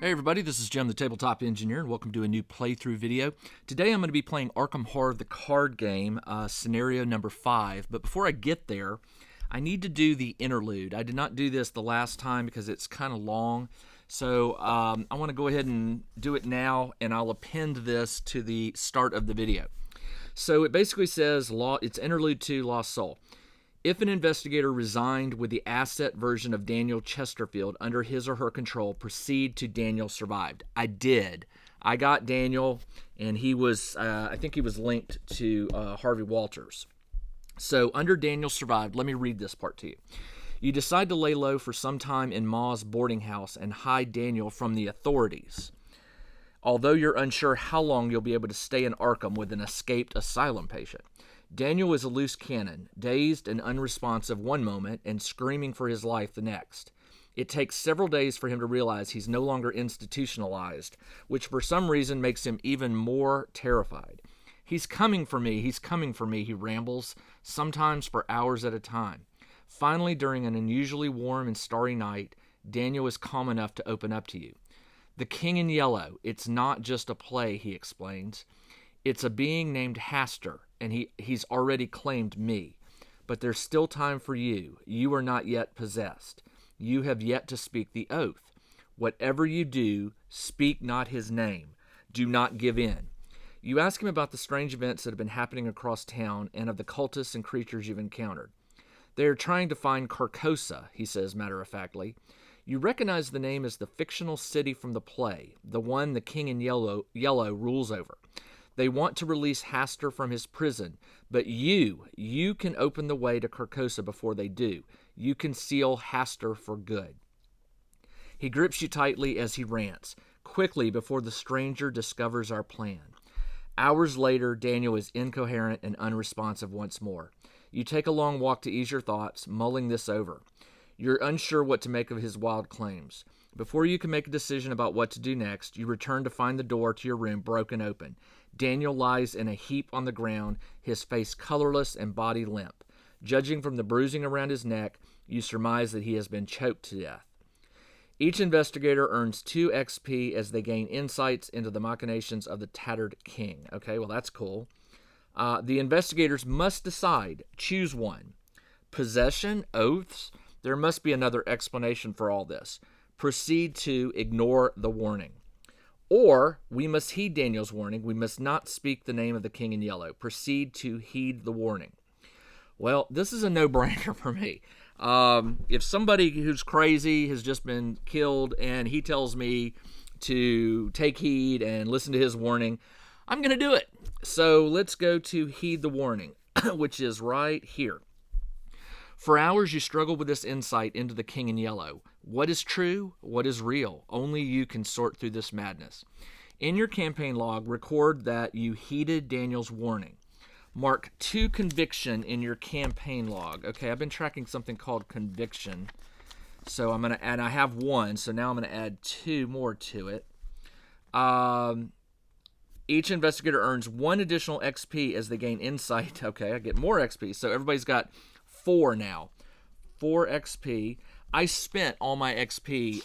Hey everybody, this is Jim the Tabletop Engineer, and welcome to a new playthrough video. Today I'm going to be playing Arkham Horror the Card Game, scenario number 5. But before I get there, I need to do the interlude. I did not do this the last time because it's kind of long. So I want to go ahead and do it now, and I'll append this to the start of the video. So it basically says, it's Interlude 2, Lost Soul. If an investigator resigned with the asset version of Daniel Chesterfield under his or her control, proceed to Daniel survived. I did. I got Daniel, and he was, I think he was linked to Harvey Walters. So under Daniel survived, let me read this part to you. You decide to lay low for some time in Ma's boarding house and hide Daniel from the authorities. Although you're unsure how long you'll be able to stay in Arkham with an escaped asylum patient. Daniel is a loose cannon, dazed and unresponsive one moment and screaming for his life the next. It takes several days for him to realize he's no longer institutionalized, which for some reason makes him even more terrified. He's coming for me, he rambles, sometimes for hours at a time. Finally, during an unusually warm and starry night, Daniel is calm enough to open up to you. The King in Yellow, it's not just a play, he explains. It's a being named Haster, and he's already claimed me. But there's still time for you. You are not yet possessed. You have yet to speak the oath. Whatever you do, speak not his name. Do not give in. You ask him about the strange events that have been happening across town and of the cultists and creatures you've encountered. They are trying to find Carcosa, he says matter-of-factly. You recognize the name as the fictional city from the play, the one the King in Yellow rules over. They want to release Haster from his prison, but you can open the way to Carcosa before they do. You can seal Haster for good. He grips you tightly as he rants, quickly before the stranger discovers our plan. Hours later, Daniel is incoherent and unresponsive once more. You take a long walk to ease your thoughts, mulling this over. You're unsure what to make of his wild claims. Before you can make a decision about what to do next, you return to find the door to your room broken open. Daniel lies in a heap on the ground, his face colorless and body limp. Judging from the bruising around his neck, you surmise that he has been choked to death. Each investigator earns 2 XP as they gain insights into the machinations of the tattered king. Okay, well that's cool. The investigators must decide. Choose one. Possession, oaths. There must be another explanation for all this. Proceed to ignore the warning. Or, we must heed Daniel's warning. We must not speak the name of the King in Yellow. Proceed to heed the warning. Well, this is a no-brainer for me. If somebody who's crazy has just been killed and he tells me to take heed and listen to his warning, I'm going to do it. So let's go to heed the warning, which is right here. For hours you struggle with this insight into the King in Yellow. What is true? What is real? Only you can sort through this madness. In your campaign log, record that you heeded Daniel's warning. Mark 2 conviction in your campaign log. Okay, I've been tracking something called conviction. So I'm going to add, I have 1, so now I'm going to add 2 more to it. Each investigator earns 1 additional XP as they gain insight. Okay, I get more XP. So everybody's got 4 now. 4 XP. I spent all my XP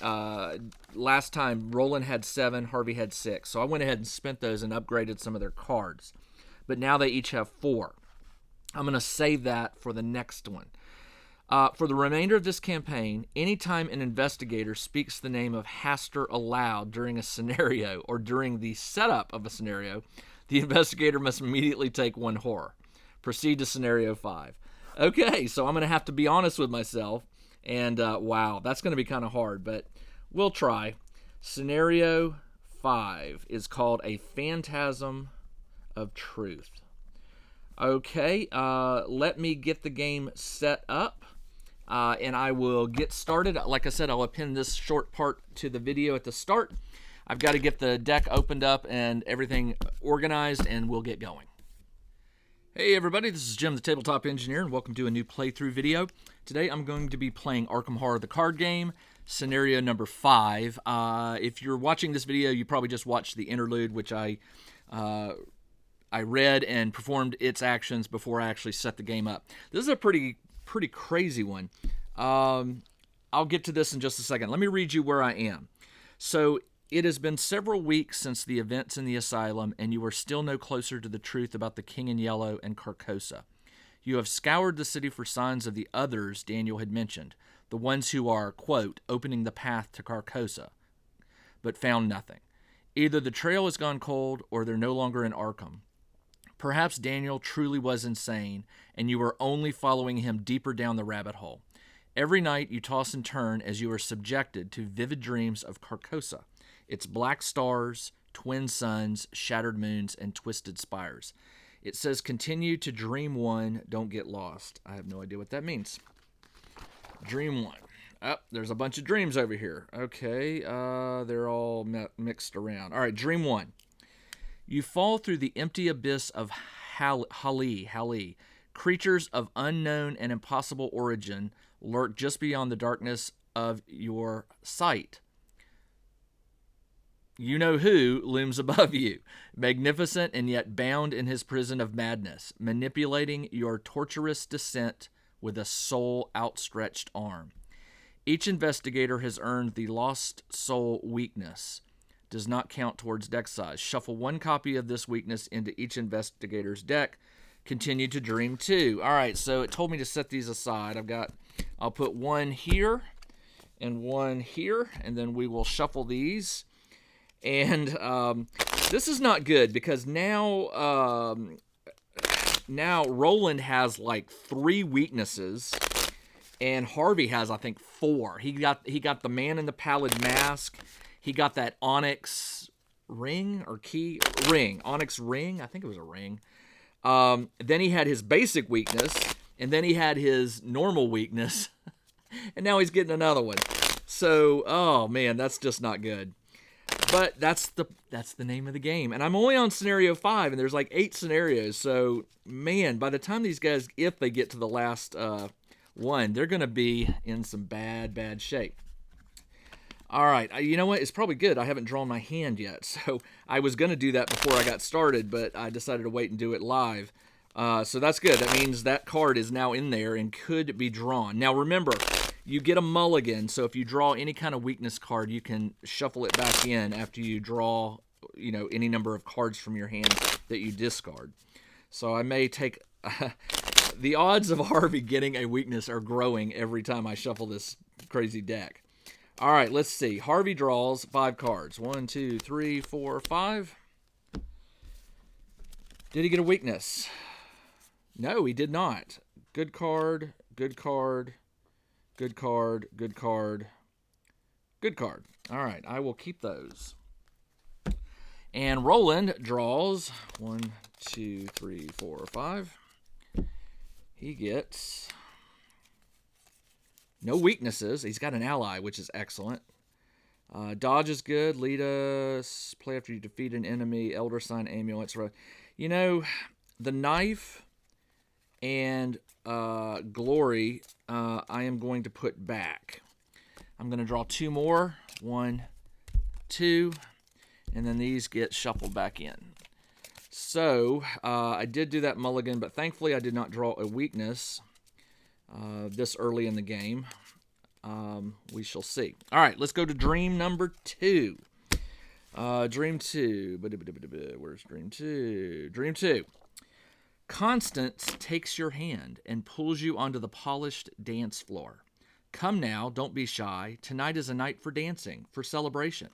last time. Roland had 7, Harvey had 6. So I went ahead and spent those and upgraded some of their cards. But now they each have 4. I'm going to save that for the next one. For the remainder of this campaign, anytime an investigator speaks the name of Haster aloud during a scenario or during the setup of a scenario, the investigator must immediately take 1 horror. Proceed to scenario 5. Okay, so I'm going to have to be honest with myself. And wow, that's going to be kind of hard, but we'll try. Scenario 5 is called A Phantasm of Truth. Okay, let me get the game set up, and I will get started. Like I said, I'll append this short part to the video at the start. I've got to get the deck opened up and everything organized, and we'll get going. Hey everybody, this is Jim the Tabletop Engineer, and welcome to a new playthrough video. Today I'm going to be playing Arkham Horror the Card Game, scenario number 5. If you're watching this video, you probably just watched the interlude, which I read and performed its actions before I actually set the game up. This is a pretty crazy one. I'll get to this in just a second. Let me read you where I am. So It has been several weeks since the events in the asylum, and you are still no closer to the truth about the King in Yellow and Carcosa. You have scoured the city for signs of the others Daniel had mentioned, the ones who are, quote, opening the path to Carcosa, but found nothing. Either the trail has gone cold or they're no longer in Arkham. Perhaps Daniel truly was insane, and you are only following him deeper down the rabbit hole. Every night you toss and turn as you are subjected to vivid dreams of Carcosa, its black stars, twin suns, shattered moons, and twisted spires. It says, continue to dream one, don't get lost. I have no idea what that means. Dream one. Oh, there's a bunch of dreams over here. Okay, they're all mixed around. All right, dream one. You fall through the empty abyss of Hali. Creatures of unknown and impossible origin lurk just beyond the darkness of your sight. You know who looms above you, magnificent and yet bound in his prison of madness, manipulating your torturous descent with a soul outstretched arm. Each investigator has earned the lost soul weakness. Does not count towards deck size. Shuffle one copy of this weakness into each investigator's deck. Continue to dream two. All right, so it told me to set these aside. I'll put one here and one here, and then we will shuffle these. And this is not good because now Roland has like 3 weaknesses, and Harvey has, I think, 4. He got the man in the pallid mask. He got that onyx ring or key ring, onyx ring. I think it was a ring. Then he had his basic weakness, and then he had his normal weakness, and now he's getting another one. So, oh man, that's just not good. But that's the name of the game. And I'm only on scenario 5, and there's like 8 scenarios. So, man, by the time these guys, if they get to the last one, they're going to be in some bad shape. All right, you know what? It's probably good I haven't drawn my hand yet. So I was going to do that before I got started, but I decided to wait and do it live. So that's good. That means that card is now in there and could be drawn. Now, remember, you get a mulligan, so if you draw any kind of weakness card, you can shuffle it back in after you draw, any number of cards from your hand that you discard. So I may take... the odds of Harvey getting a weakness are growing every time I shuffle this crazy deck. All right, let's see. Harvey draws 5 cards. 1, 2, 3, 4, 5. Did he get a weakness? No, he did not. Good card, good card, good card, good card, good card. All right, I will keep those. And Roland draws 1, 2, 3, 4, 5. He gets no weaknesses. He's got an ally, which is excellent. Dodge is good. Lead us. Play after you defeat an enemy. Elder Sign Amulets. The knife and glory I am going to put back. I'm going to draw 2 more. 1, 2. And then these get shuffled back in. So, I did do that mulligan, but thankfully I did not draw a weakness this early in the game. We shall see. All right, let's go to dream number 2. Dream 2. Where's dream 2? Dream 2. Constance takes your hand and pulls you onto the polished dance floor. Come now, don't be shy. Tonight is a night for dancing, for celebration.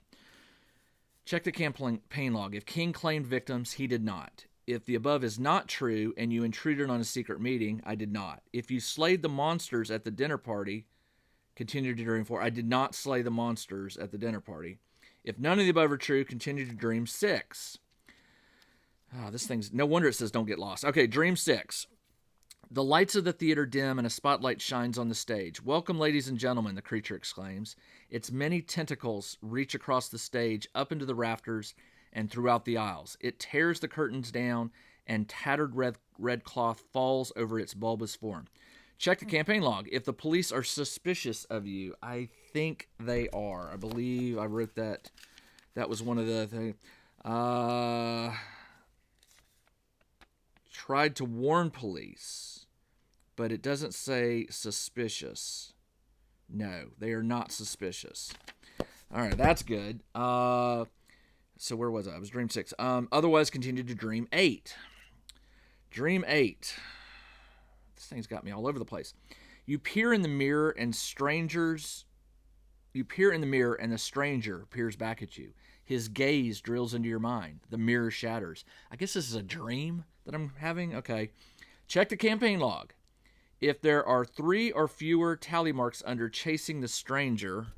Check the campaign log. If King claimed victims, he did not. If the above is not true and you intruded on a secret meeting, I did not. If you slayed the monsters at the dinner party, continue to dream 4. I did not slay the monsters at the dinner party. If none of the above are true, continue to dream 6. This thing's... No wonder it says don't get lost. Okay, dream 6. The lights of the theater dim and a spotlight shines on the stage. Welcome, ladies and gentlemen, the creature exclaims. Its many tentacles reach across the stage, up into the rafters, and throughout the aisles. It tears the curtains down, and tattered red cloth falls over its bulbous form. Check the campaign log. If the police are suspicious of you, I think they are. I believe I wrote that. That was one of the things. Tried to warn police, but it doesn't say suspicious. No, they are not suspicious. All right, that's good. So where was I? I was dream 6. Otherwise, continue to dream 8. Dream 8. This thing's got me all over the place. You peer in the mirror and the stranger peers back at you. His gaze drills into your mind. The mirror shatters. I guess this is a dream that I'm having. Okay. Check the campaign log. If there are 3 or fewer tally marks under chasing the stranger,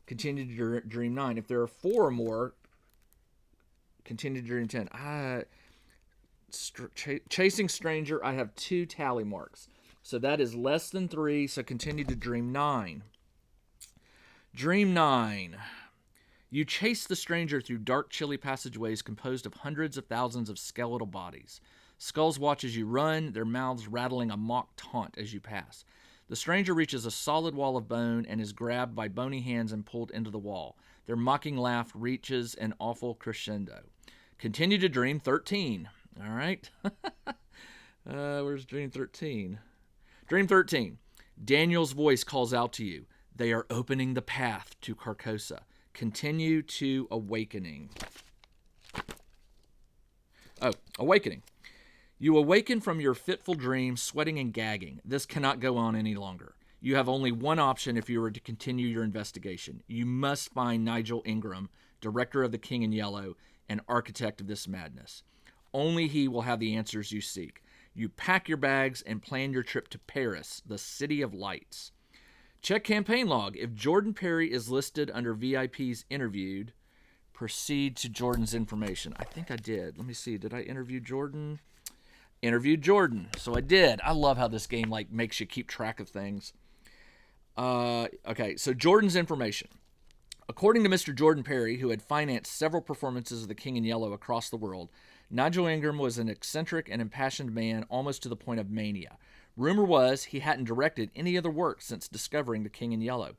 continue to dream 9. If there are 4 or more, continue to dream 10. Chasing stranger, I have 2 tally marks. So that is less than 3, so continue to dream 9. Dream 9. You chase the stranger through dark, chilly passageways composed of hundreds of thousands of skeletal bodies. Skulls watch as you run, their mouths rattling a mock taunt as you pass. The stranger reaches a solid wall of bone and is grabbed by bony hands and pulled into the wall. Their mocking laugh reaches an awful crescendo. Continue to dream 13. All right. Where's dream 13? Dream 13. Daniel's voice calls out to you. They are opening the path to Carcosa. Continue to awakening. Oh, awakening. You awaken from your fitful dream, sweating and gagging. This cannot go on any longer. You have only one option if you were to continue your investigation. You must find Nigel Ingram, director of the King in Yellow, and architect of this madness. Only he will have the answers you seek. You pack your bags and plan your trip to Paris, the City of Lights. Check campaign log. If Jordan Perry is listed under VIPs interviewed, proceed to Jordan's information. I think I did. Let me see. Did I interview Jordan? Interviewed Jordan. So I did. I love how this game makes you keep track of things. Okay, so Jordan's information. According to Mr. Jordan Perry, who had financed several performances of The King in Yellow across the world, Nigel Ingram was an eccentric and impassioned man almost to the point of mania. Rumor was he hadn't directed any other work since discovering The King in Yellow.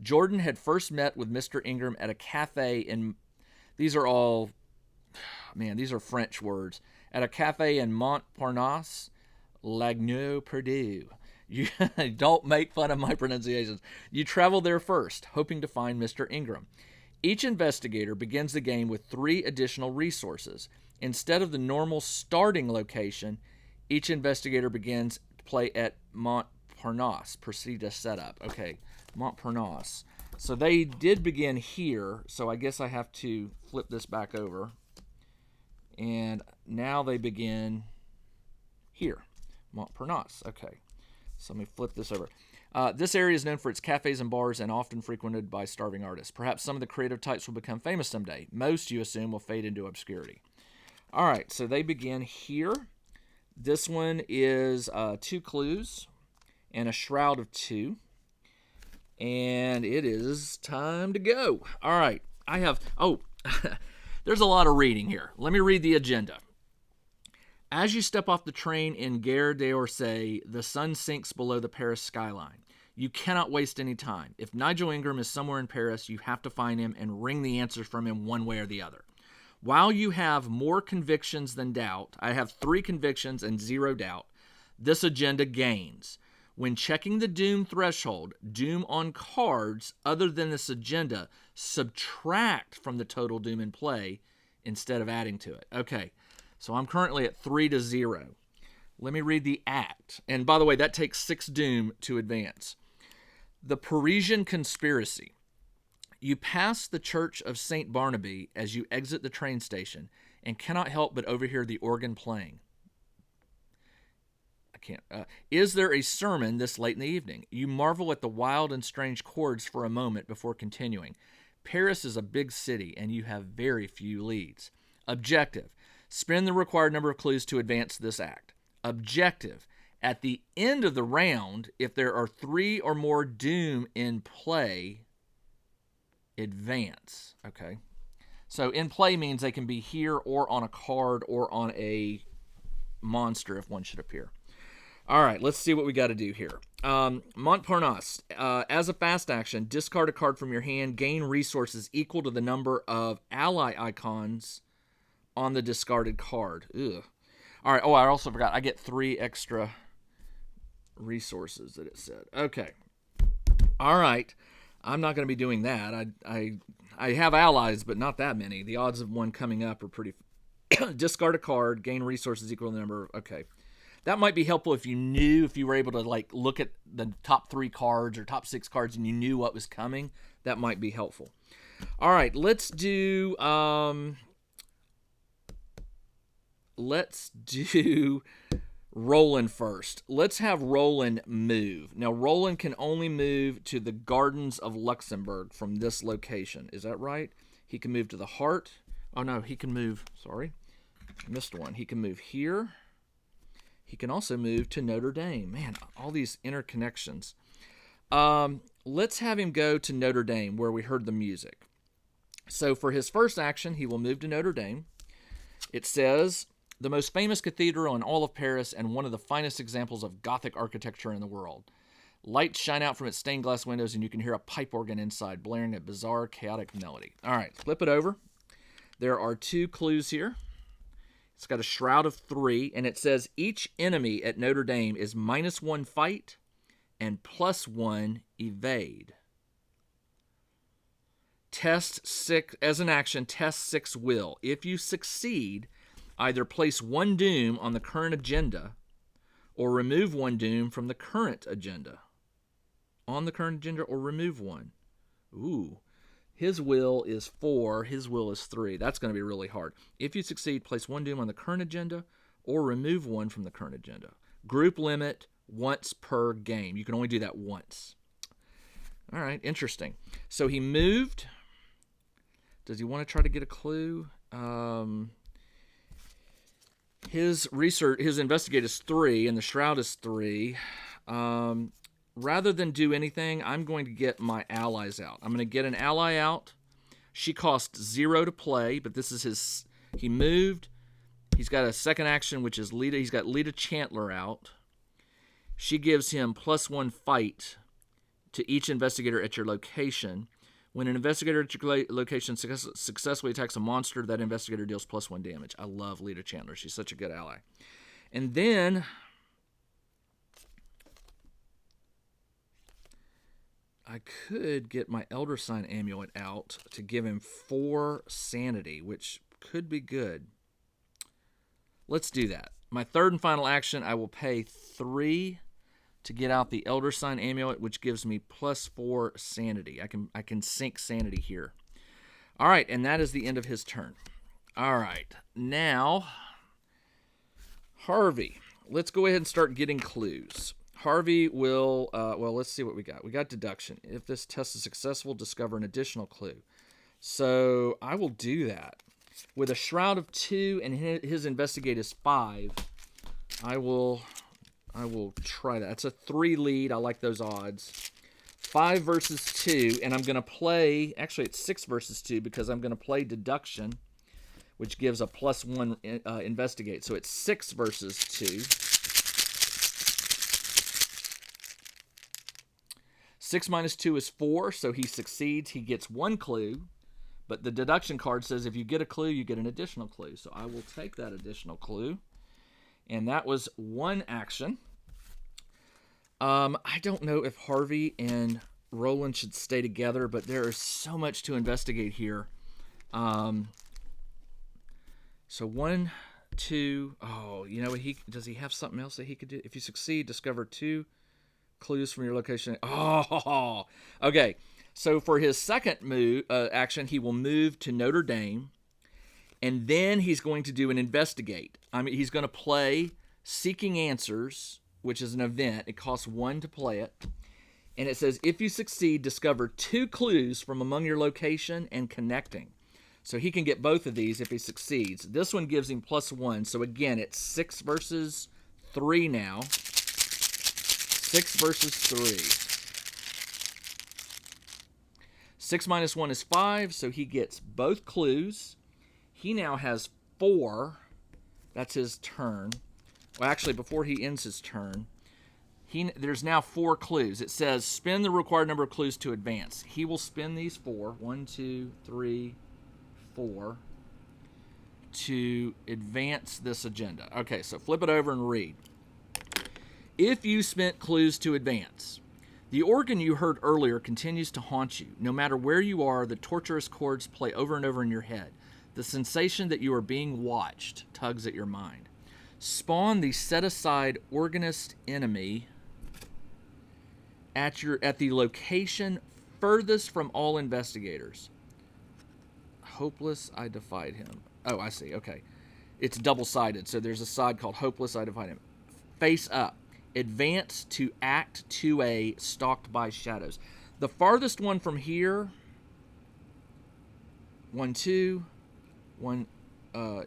Jordan had first met with Mr. Ingram at a cafe in... These are all... Man, these are French words. At a cafe in Montparnasse, Lagneau, Purdue. You don't make fun of my pronunciations. You travel there first, hoping to find Mr. Ingram. Each investigator begins the game with 3 additional resources. Instead of the normal starting location, each investigator begins to play at Montparnasse. Proceed to setup. Okay, Montparnasse. So they did begin here, so I guess I have to flip this back over. And now they begin here, Montparnasse. Okay, so let me flip this over. This area is known for its cafes and bars and often frequented by starving artists. Perhaps some of the creative types will become famous someday. Most, you assume, will fade into obscurity. All right, so they begin here. This one is 2 clues and a shroud of 2. And it is time to go. All right, I have... Oh, there's a lot of reading here. Let me read the agenda. As you step off the train in Gare d'Orsay, the sun sinks below the Paris skyline. You cannot waste any time. If Nigel Ingram is somewhere in Paris, you have to find him and wring the answers from him one way or the other. While you have more convictions than doubt, I have 3 convictions and 0 doubt, this agenda gains. When checking the doom threshold, doom on cards other than this agenda subtract from the total doom in play instead of adding to it. Okay, so I'm currently at 3-0. Let me read the act. And by the way, that takes 6 doom to advance. The Parisian Conspiracy. You pass the Church of St. Barnaby as you exit the train station and cannot help but overhear the organ playing. Is there a sermon this late in the evening? You marvel at the wild and strange chords for a moment before continuing. Paris is a big city, and you have very few leads. Objective. Spend the required number of clues to advance this act. Objective. At the end of the round, if there are 3 or more doom in play, advance. Okay. So in play means they can be here or on a card or on a monster if one should appear. All right, let's see what we got to do here. Montparnasse. As a fast action, discard a card from your hand, gain resources equal to the number of ally icons on the discarded card. Ugh. All right, I also forgot. I get 3 extra resources that it said. Okay. All right. I'm not going to be doing that. I have allies, but not that many. The odds of one coming up are pretty... Discard a card, gain resources equal to the number. Okay. That might be helpful if you were able to like look at the top 3 cards or top 6 cards and you knew what was coming. That might be helpful. All right, let's do Roland first. Let's have Roland move. Now, Roland can only move to the Gardens of Luxembourg from this location. Is that right? He can move to the Heart. Oh, no, he can move. Sorry, I missed one. He can move here. He can also move to Notre Dame. Man, all these interconnections. Let's have him go to Notre Dame, where we heard the music. So for his first action, he will move to Notre Dame. It says, the most famous cathedral in all of Paris and one of the finest examples of Gothic architecture in the world. Lights shine out from its stained glass windows, and you can hear a pipe organ inside blaring a bizarre, chaotic melody. All right, flip it over. There are 2 clues here. It's got a shroud of 3, and it says each enemy at Notre Dame is -1 fight and +1 evade. Test 6, as an action, test 6 will. If you succeed, either place 1 doom on the current agenda or remove 1 doom from the current agenda. On the current agenda or remove 1. Ooh. His will is 4. His will is 3. That's going to be really hard. If you succeed, place 1 doom on the current agenda or remove 1 from the current agenda. Group limit once per game. You can only do that once. All right, interesting. So he moved. Does he want to try to get a clue? His investigate is 3, and the shroud is 3. Rather than do anything, I'm going to get my allies out. I'm going to get an ally out. She costs 0 to play, but this is his... He moved. He's got a second action, which is Lita. He's got Lita Chandler out. She gives him +1 fight to each investigator at your location. When an investigator at your location successfully attacks a monster, that investigator deals +1 damage. I love Lita Chandler. She's such a good ally. And then... I could get my Elder Sign Amulet out to give him 4 sanity, which could be good. Let's do that. My third and final action, I will pay 3 to get out the Elder Sign Amulet, which gives me +4 sanity. I can sink sanity here. All right, and that is the end of his turn. All right, now, Harvey. Let's go ahead and start getting clues. Harvey will, well, let's see what we got. We got deduction. If this test is successful, discover an additional clue. So I will do that. With a shroud of 2 and his investigate is 5, I will try that. It's a 3 lead. I like those odds. 5 versus 2, and I'm going to play, actually it's 6 versus 2 because I'm going to play deduction, which gives a +1 investigate. So it's 6 versus 2. 6 minus 2 is 4, so he succeeds. He gets 1 clue, but the deduction card says if you get a clue, you get an additional clue. So I will take that additional clue, and that was 1 action. I don't know if Harvey and Roland should stay together, but there is so much to investigate here. So 1, 2, oh, you know, does he have something else that he could do? If you succeed, discover 2 clues from your location. Oh, okay. So for his second action, he will move to Notre Dame, and then he's going to do an investigate. I mean, he's going to play Seeking Answers, which is an event. It costs 1 to play it, and it says if you succeed, discover 2 clues from among your location and connecting. So he can get both of these if he succeeds. This one gives him +1. So again, it's 6 versus 3 now. 6 versus 3. 6 minus 1 is 5, so he gets both clues. He now has 4. That's his turn. Well, actually, before he ends his turn, there's now 4 clues. It says spend the required number of clues to advance. He will spend these 4, 1, 2, 3, 4, to advance this agenda. Okay, so flip it over and read. If you spent clues to advance, The organ you heard earlier continues to haunt you. No matter where you are, the torturous chords play over and over in your head. The sensation that you are being watched tugs at your mind. Spawn the set-aside organist enemy at the location furthest from all investigators. Hopeless, I defied him. Oh, I see. Okay. It's double-sided, so there's a side called Hopeless, I defied him. Face up. Advance to Act 2A, Stalked by Shadows. The farthest one from here, 1, 2, 1,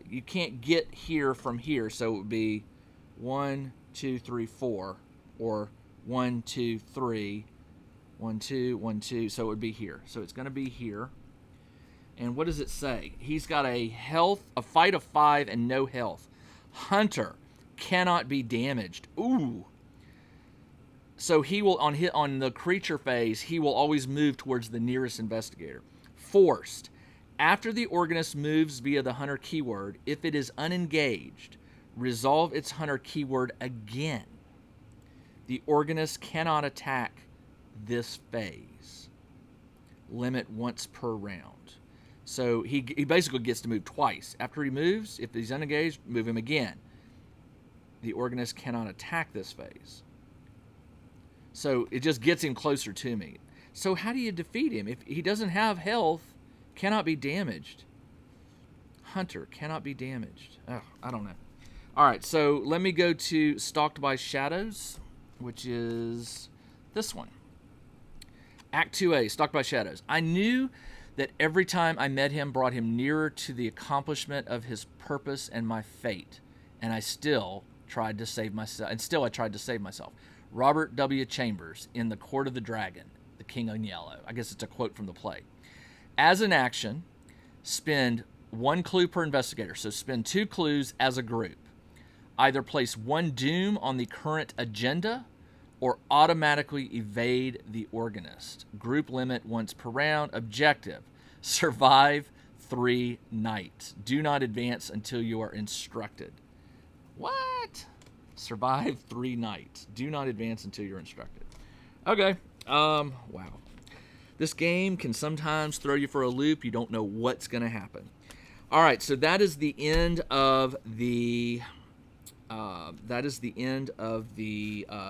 you can't get here from here, so it would be 1, 2, 3, 4, or 1, 2, 3, 1, 2, 1, 2, so it would be here. So it's going to be here. And what does it say? He's got a fight of 5 and no health. Hunter cannot be damaged. Ooh. So he will, on the creature phase, he will always move towards the nearest investigator. Forced. After the organist moves via the hunter keyword, if it is unengaged, resolve its hunter keyword again. The organist cannot attack this phase. Limit once per round. So he basically gets to move twice. After he moves, if he's unengaged, move him again. The organist cannot attack this phase. So it just gets him closer to me. So how do you defeat him? If he doesn't have health, cannot be damaged. Hunter cannot be damaged. Oh, I don't know. All right, so let me go to Stalked by Shadows, which is this one. Act 2A, Stalked by Shadows. I knew that every time I met him brought him nearer to the accomplishment of his purpose and my fate, and I still tried to save myself. Robert W. Chambers in The Court of the Dragon, The King in Yellow. I guess it's a quote from the play. As an action, spend 1 clue per investigator. So spend 2 clues as a group. Either place 1 doom on the current agenda or automatically evade the organist. Group limit once per round. Objective: survive 3 nights. Do not advance until you are instructed. What? Survive 3 nights. Do not advance until you're instructed. Okay. Wow. This game can sometimes throw you for a loop. You don't know what's going to happen. All right, so that is the end of the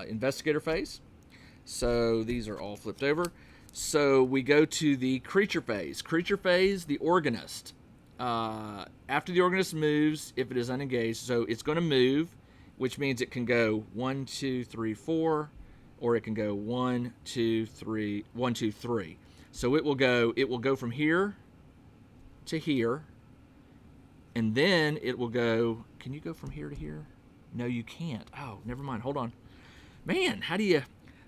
investigator phase. So these are all flipped over. So we go to the creature phase. Creature phase, the organist. After the organist moves, if it is unengaged, so it's going to move, which means it can go 1, 2, 3, 4, or it can go 1, 2, 3, 1, 2, 3. So it will go from here to here, and then it will go. Can you go from here to here? No, you can't. Oh, never mind. Hold on. Man, how do you?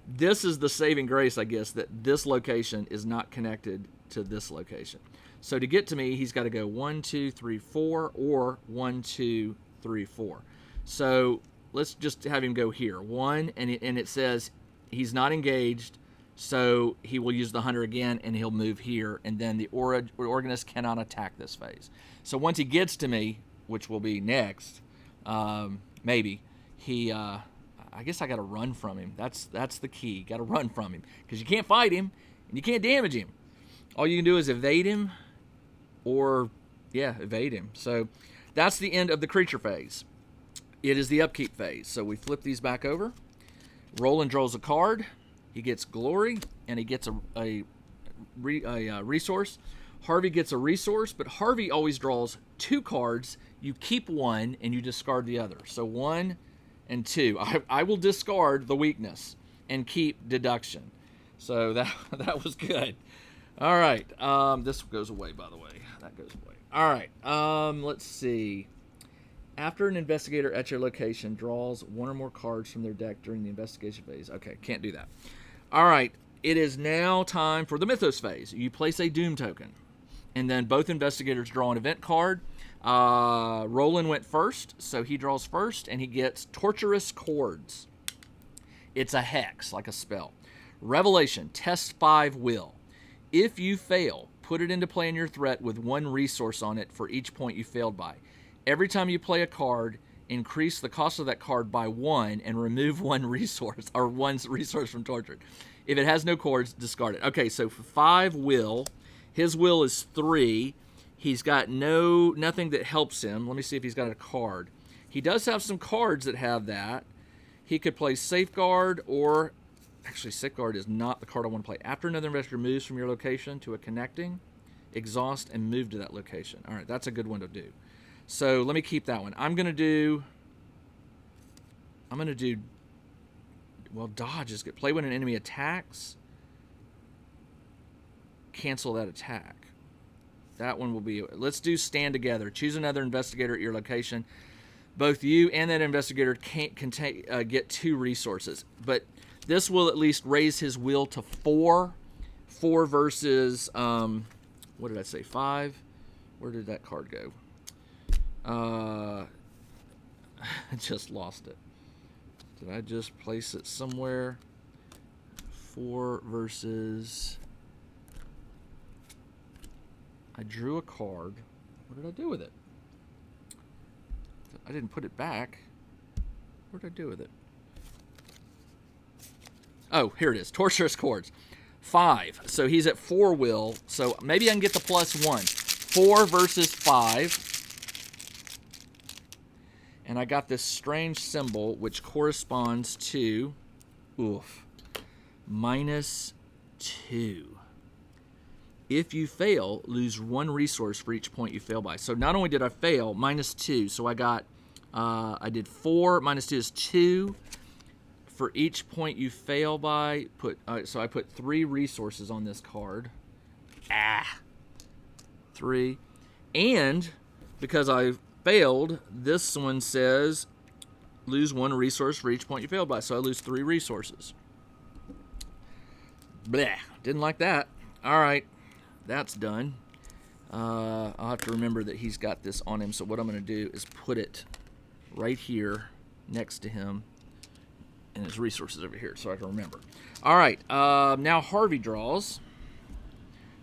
This is the saving grace, I guess, that this location is not connected to this location. So to get to me, he's got to go 1, 2, 3, 4, or 1, 2, 3, 4. So let's just have him go here. 1, and it says he's not engaged, so he will use the hunter again, and he'll move here, and then the organist cannot attack this phase. So once he gets to me, which will be next, maybe, I guess I got to run from him. That's the key. Got to run from him, because you can't fight him, and you can't damage him. All you can do is evade him, evade him. So that's the end of the creature phase. It is the upkeep phase. So we flip these back over. Roland draws a card. He gets glory, and he gets a resource. Harvey gets a resource, but Harvey always draws 2 cards. You keep 1, and you discard the other. So 1 and 2. I will discard the weakness and keep deduction. So that was good. All right. This goes away, by the way. That goes away. All right. Let's see. After an investigator at your location draws 1 or more cards from their deck during the investigation phase. Okay, can't do that. All right. It is now time for the Mythos phase. You place a Doom token, and then both investigators draw an event card. Roland went first, so he draws first, and he gets Torturous Chords. It's a hex, like a spell. Revelation, test 5 will. If you fail, put it into play in your threat with 1 resource on it for each point you failed by. Every time you play a card, increase the cost of that card by 1 and remove 1 resource, or 1 resource from tortured. If it has no cards, discard it. Okay, so for 5 will, his will is 3. He's got nothing that helps him. Let me see if he's got a card. He does have some cards that have that. He could play Safeguard, or actually Safeguard is not the card I want to play. After another investigator moves from your location to a connecting, exhaust and move to that location. All right, that's a good one to do. So let me keep that one. I'm gonna do. Well, dodge is good. Play when an enemy attacks. Cancel that attack. That one will be. Let's do stand together. Choose another investigator at your location. Both you and that investigator can get 2 resources, but this will at least raise his will to 4. 4 versus what did I say? 5. Where did that card go? I just lost it. Did I just place it somewhere? 4 versus. I drew a card. What did I do with it? I didn't put it back. What did I do with it? Oh, here it is. Torturous Chords. 5. So he's at 4 will. So maybe I can get the +1. 4 versus 5. And I got this strange symbol which corresponds to -2. If you fail, lose 1 resource for each point you fail by. So not only did I fail, -2. So I got, I did 4, -2 is 2. For each point you fail by, so I put 3 resources on this card. 3. And because I failed, this one says lose 1 resource for each point you failed by. So I lose 3 resources. Bleh. Didn't like that. All right. That's done. I'll have to remember that he's got this on him. So what I'm going to do is put it right here next to him. And his resources over here so I can remember. All right. Now Harvey draws.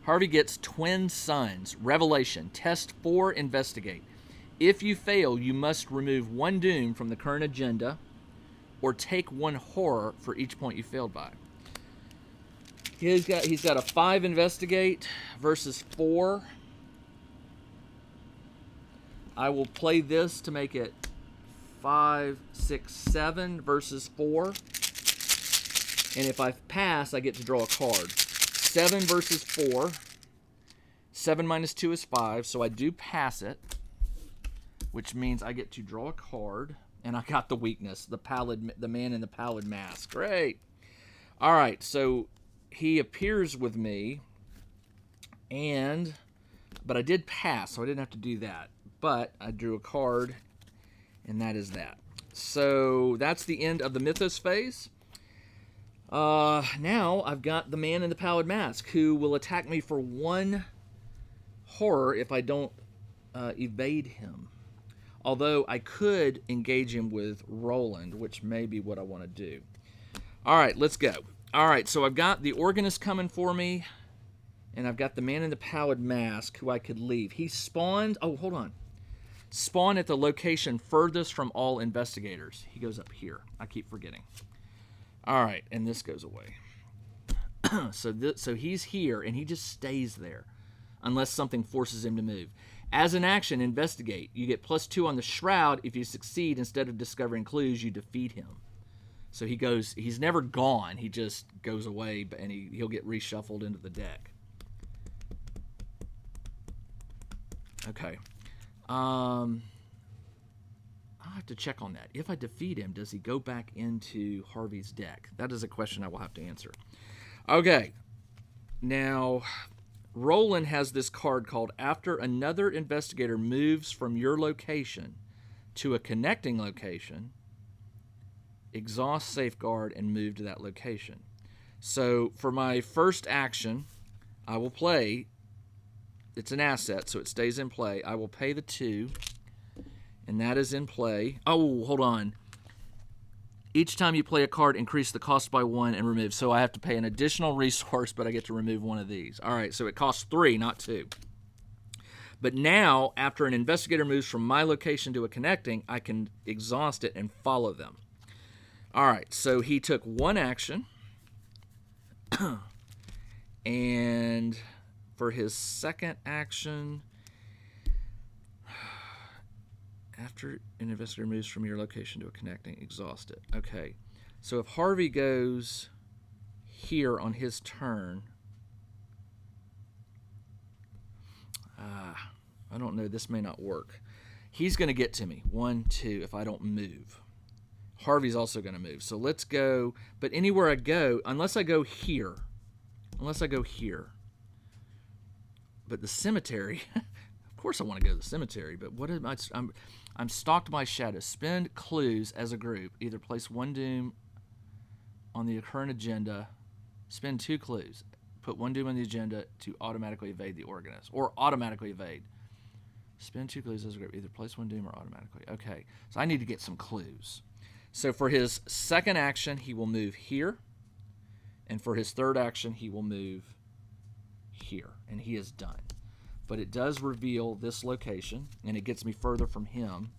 Harvey gets Twin Suns. Revelation. Test 4. Investigate. If you fail, you must remove 1 doom from the current agenda or take 1 horror for each point you failed by. He's got a 5 investigate versus 4. I will play this to make it 5, 6, 7 versus 4. And if I pass, I get to draw a card. 7 versus 4. 7 minus 2 is 5, so I do pass it, which means I get to draw a card. And I got the weakness, the man in the pallid mask. Great. All right, so he appears with me, but I did pass, so I didn't have to do that. But I drew a card, and that is that. So that's the end of the Mythos phase. Now I've got the man in the pallid mask, who will attack me for 1 horror if I don't evade him. Although I could engage him with Roland, which may be what I want to do. All right, let's go. All right, so I've got the organist coming for me, and I've got the man in the pallid mask who I could leave. He spawned. Oh, hold on. Spawn at the location furthest from all investigators. He goes up here. I keep forgetting. All right, and this goes away. So he's here, and he just stays there unless something forces him to move. As an action, investigate. You get +2 on the shroud. If you succeed, instead of discovering clues, you defeat him. So he's never gone. He just goes away, and he'll get reshuffled into the deck. Okay. I'll have to check on that. If I defeat him, does he go back into Harvey's deck? That is a question I will have to answer. Okay. Now, Roland has this card called After Another Investigator Moves from Your Location to a Connecting Location, exhaust, safeguard, and move to that location. So for my first action, I will play. It's an asset, so it stays in play. I will pay the 2, and that is in play. Oh, hold on. Each time you play a card, increase the cost by 1 and remove. So I have to pay an additional resource, but I get to remove 1 of these. All right, so it costs 3, not 2. But now, after an investigator moves from my location to a connecting, I can exhaust it and follow them. All right, so he took 1 action. And for his second action, after an investigator moves from your location to a connecting, exhaust it. Okay. So if Harvey goes here on his turn, I don't know. This may not work. He's going to get to me. 1, 2, if I don't move. Harvey's also going to move. So let's go. But anywhere I go, unless I go here. But the cemetery, of course I want to go to the cemetery, but what am I? I'm stalked by shadows. Spend clues as a group. Either place 1 doom on the current agenda. Spend 2 clues. Put 1 doom on the agenda to automatically evade the organist. Or automatically evade. Spend 2 clues as a group. Either place 1 doom or automatically. Okay, so I need to get some clues. So for his second action, he will move here. And for his third action, he will move here. And he is done. But it does reveal this location, and it gets me further from him.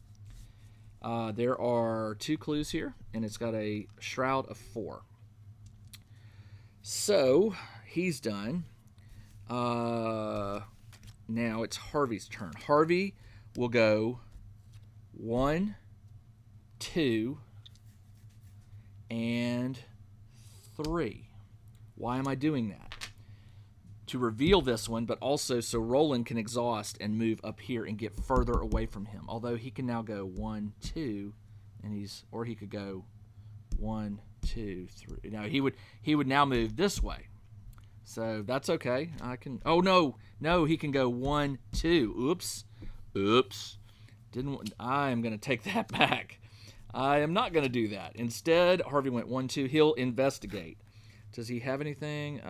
There are 2 clues here, and it's got a shroud of 4. So he's done. Now it's Harvey's turn. Harvey will go 1, 2, and 3. Why am I doing that? To reveal this one, but also so Roland can exhaust and move up here and get further away from him. Although he can now go 1, 2, and or he could go 1, 2, 3. Now he would now move this way. So that's okay. I can. Oh no, he can go 1, 2. Oops. I am going to take that back. I am not going to do that. Instead, Harvey went 1, 2. He'll investigate. Does he have anything?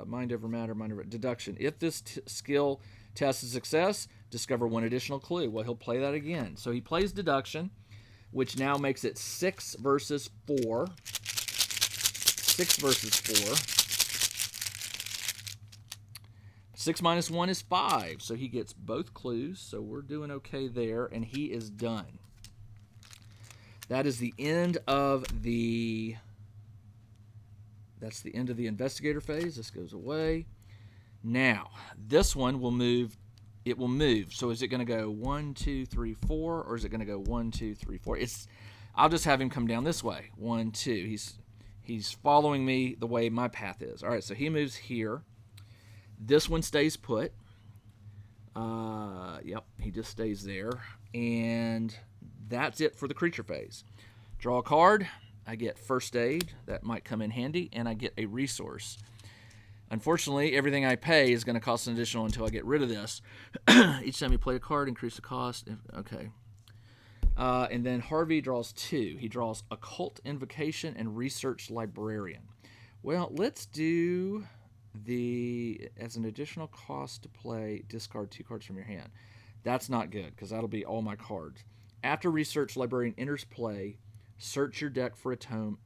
Mind over matter, mind over deduction. If this skill test is a success, discover 1 additional clue. Well, he'll play that again. So he plays deduction, which now makes it 6 versus 4. 6 versus 4. 6 minus 1 is 5, so he gets both clues. So we're doing okay there, and he is done. That is the end of the... That's the end of the investigator phase. This goes away. Now, this one will move. It will move. So is it going to go 1, 2, 3, 4, or is it going to go 1, 2, 3, 4? I'll just have him come down this way. 1, 2. He's following me the way my path is. All right, so he moves here. This one stays put. Yep, he just stays there. And that's it for the creature phase. Draw a card. I get first aid. That might come in handy. And I get a resource. Unfortunately, everything I pay is going to cost an additional until I get rid of this. Each time you play a card, increase the cost. Okay. And then Harvey draws 2. He draws Occult Invocation and Research Librarian. Well, let's do as an additional cost to play, discard 2 cards from your hand. That's not good, because that'll be all my cards. After Research Librarian enters play, search your deck for a tome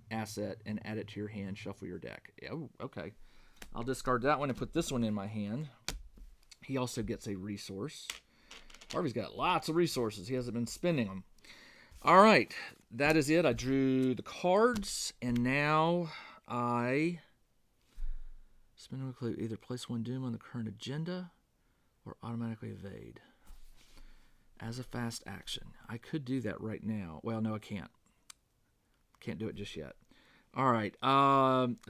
asset and add it to your hand. Shuffle your deck. Oh, okay. I'll discard that one and put this one in my hand. He also gets a resource. Harvey's got lots of resources. He hasn't been spending them. All right. That is it. I drew the cards, and now I spend a clue. Either place 1 doom on the current agenda or automatically evade as a fast action. I could do that right now. Well, no, I can't. Can't do it just yet. All right.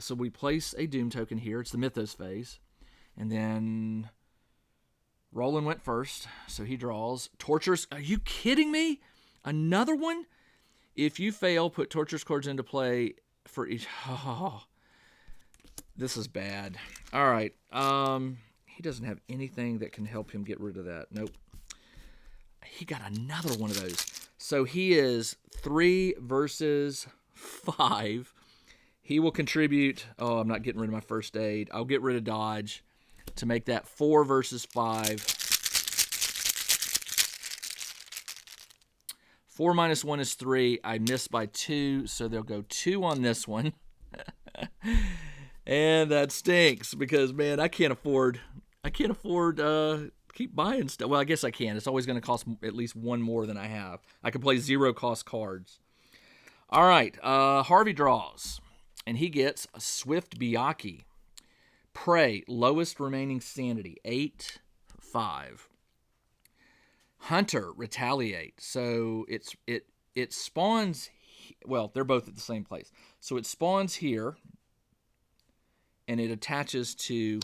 So we place a doom token here. It's the Mythos phase. And then Roland went first, so he draws Torturous. Are you kidding me? Another one? If you fail, put Torturous cards into play for each. Oh, this is bad. All right. He doesn't have anything that can help him get rid of that. Nope. He got another one of those. So he is 3 versus 5. He will contribute. Oh, I'm not getting rid of my first aid. I'll get rid of dodge to make that 4 versus 5. 4 minus 1 is 3. I missed by 2, so they'll go 2 on this one. And that stinks because, man, I can't afford keep buying stuff. Well, I guess I can. It's always going to cost at least 1 more than I have. I can play 0 cost cards. All right, Harvey draws. And he gets a Swift Byaku. Prey, lowest remaining sanity, 8, 5. Hunter, retaliate. So it spawns, well, they're both at the same place. So it spawns here, and it attaches to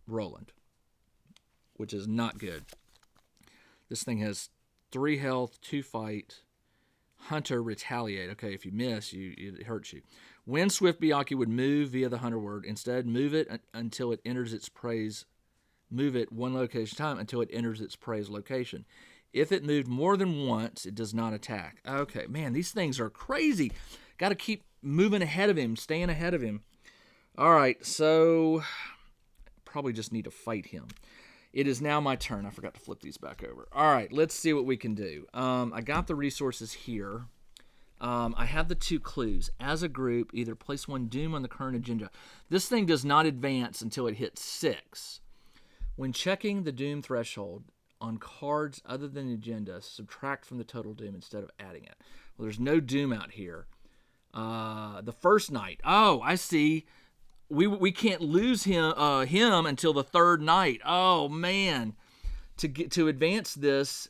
Roland, which is not good. This thing has 3 health, 2 fight. Hunter, retaliate. Okay, if you miss, it hurts you. When Swift Byaku would move via the Hunter word, instead move it until it enters its prey's. Move it one location time until it enters its prey's location. If it moved more than once, it does not attack. Okay, man, these things are crazy. Got to keep moving ahead of him, staying ahead of him. All right, so probably just need to fight him. It is now my turn. I forgot to flip these back over. All right, let's see what we can do. I got the resources here. I have the 2 clues. As a group, either place 1 doom on the current agenda. This thing does not advance until it hits 6. When checking the doom threshold on cards other than the agenda, subtract from the total doom instead of adding it. Well, there's no doom out here. The first night. Oh, I see. We can't lose him until the 3rd night. Oh man, to advance this,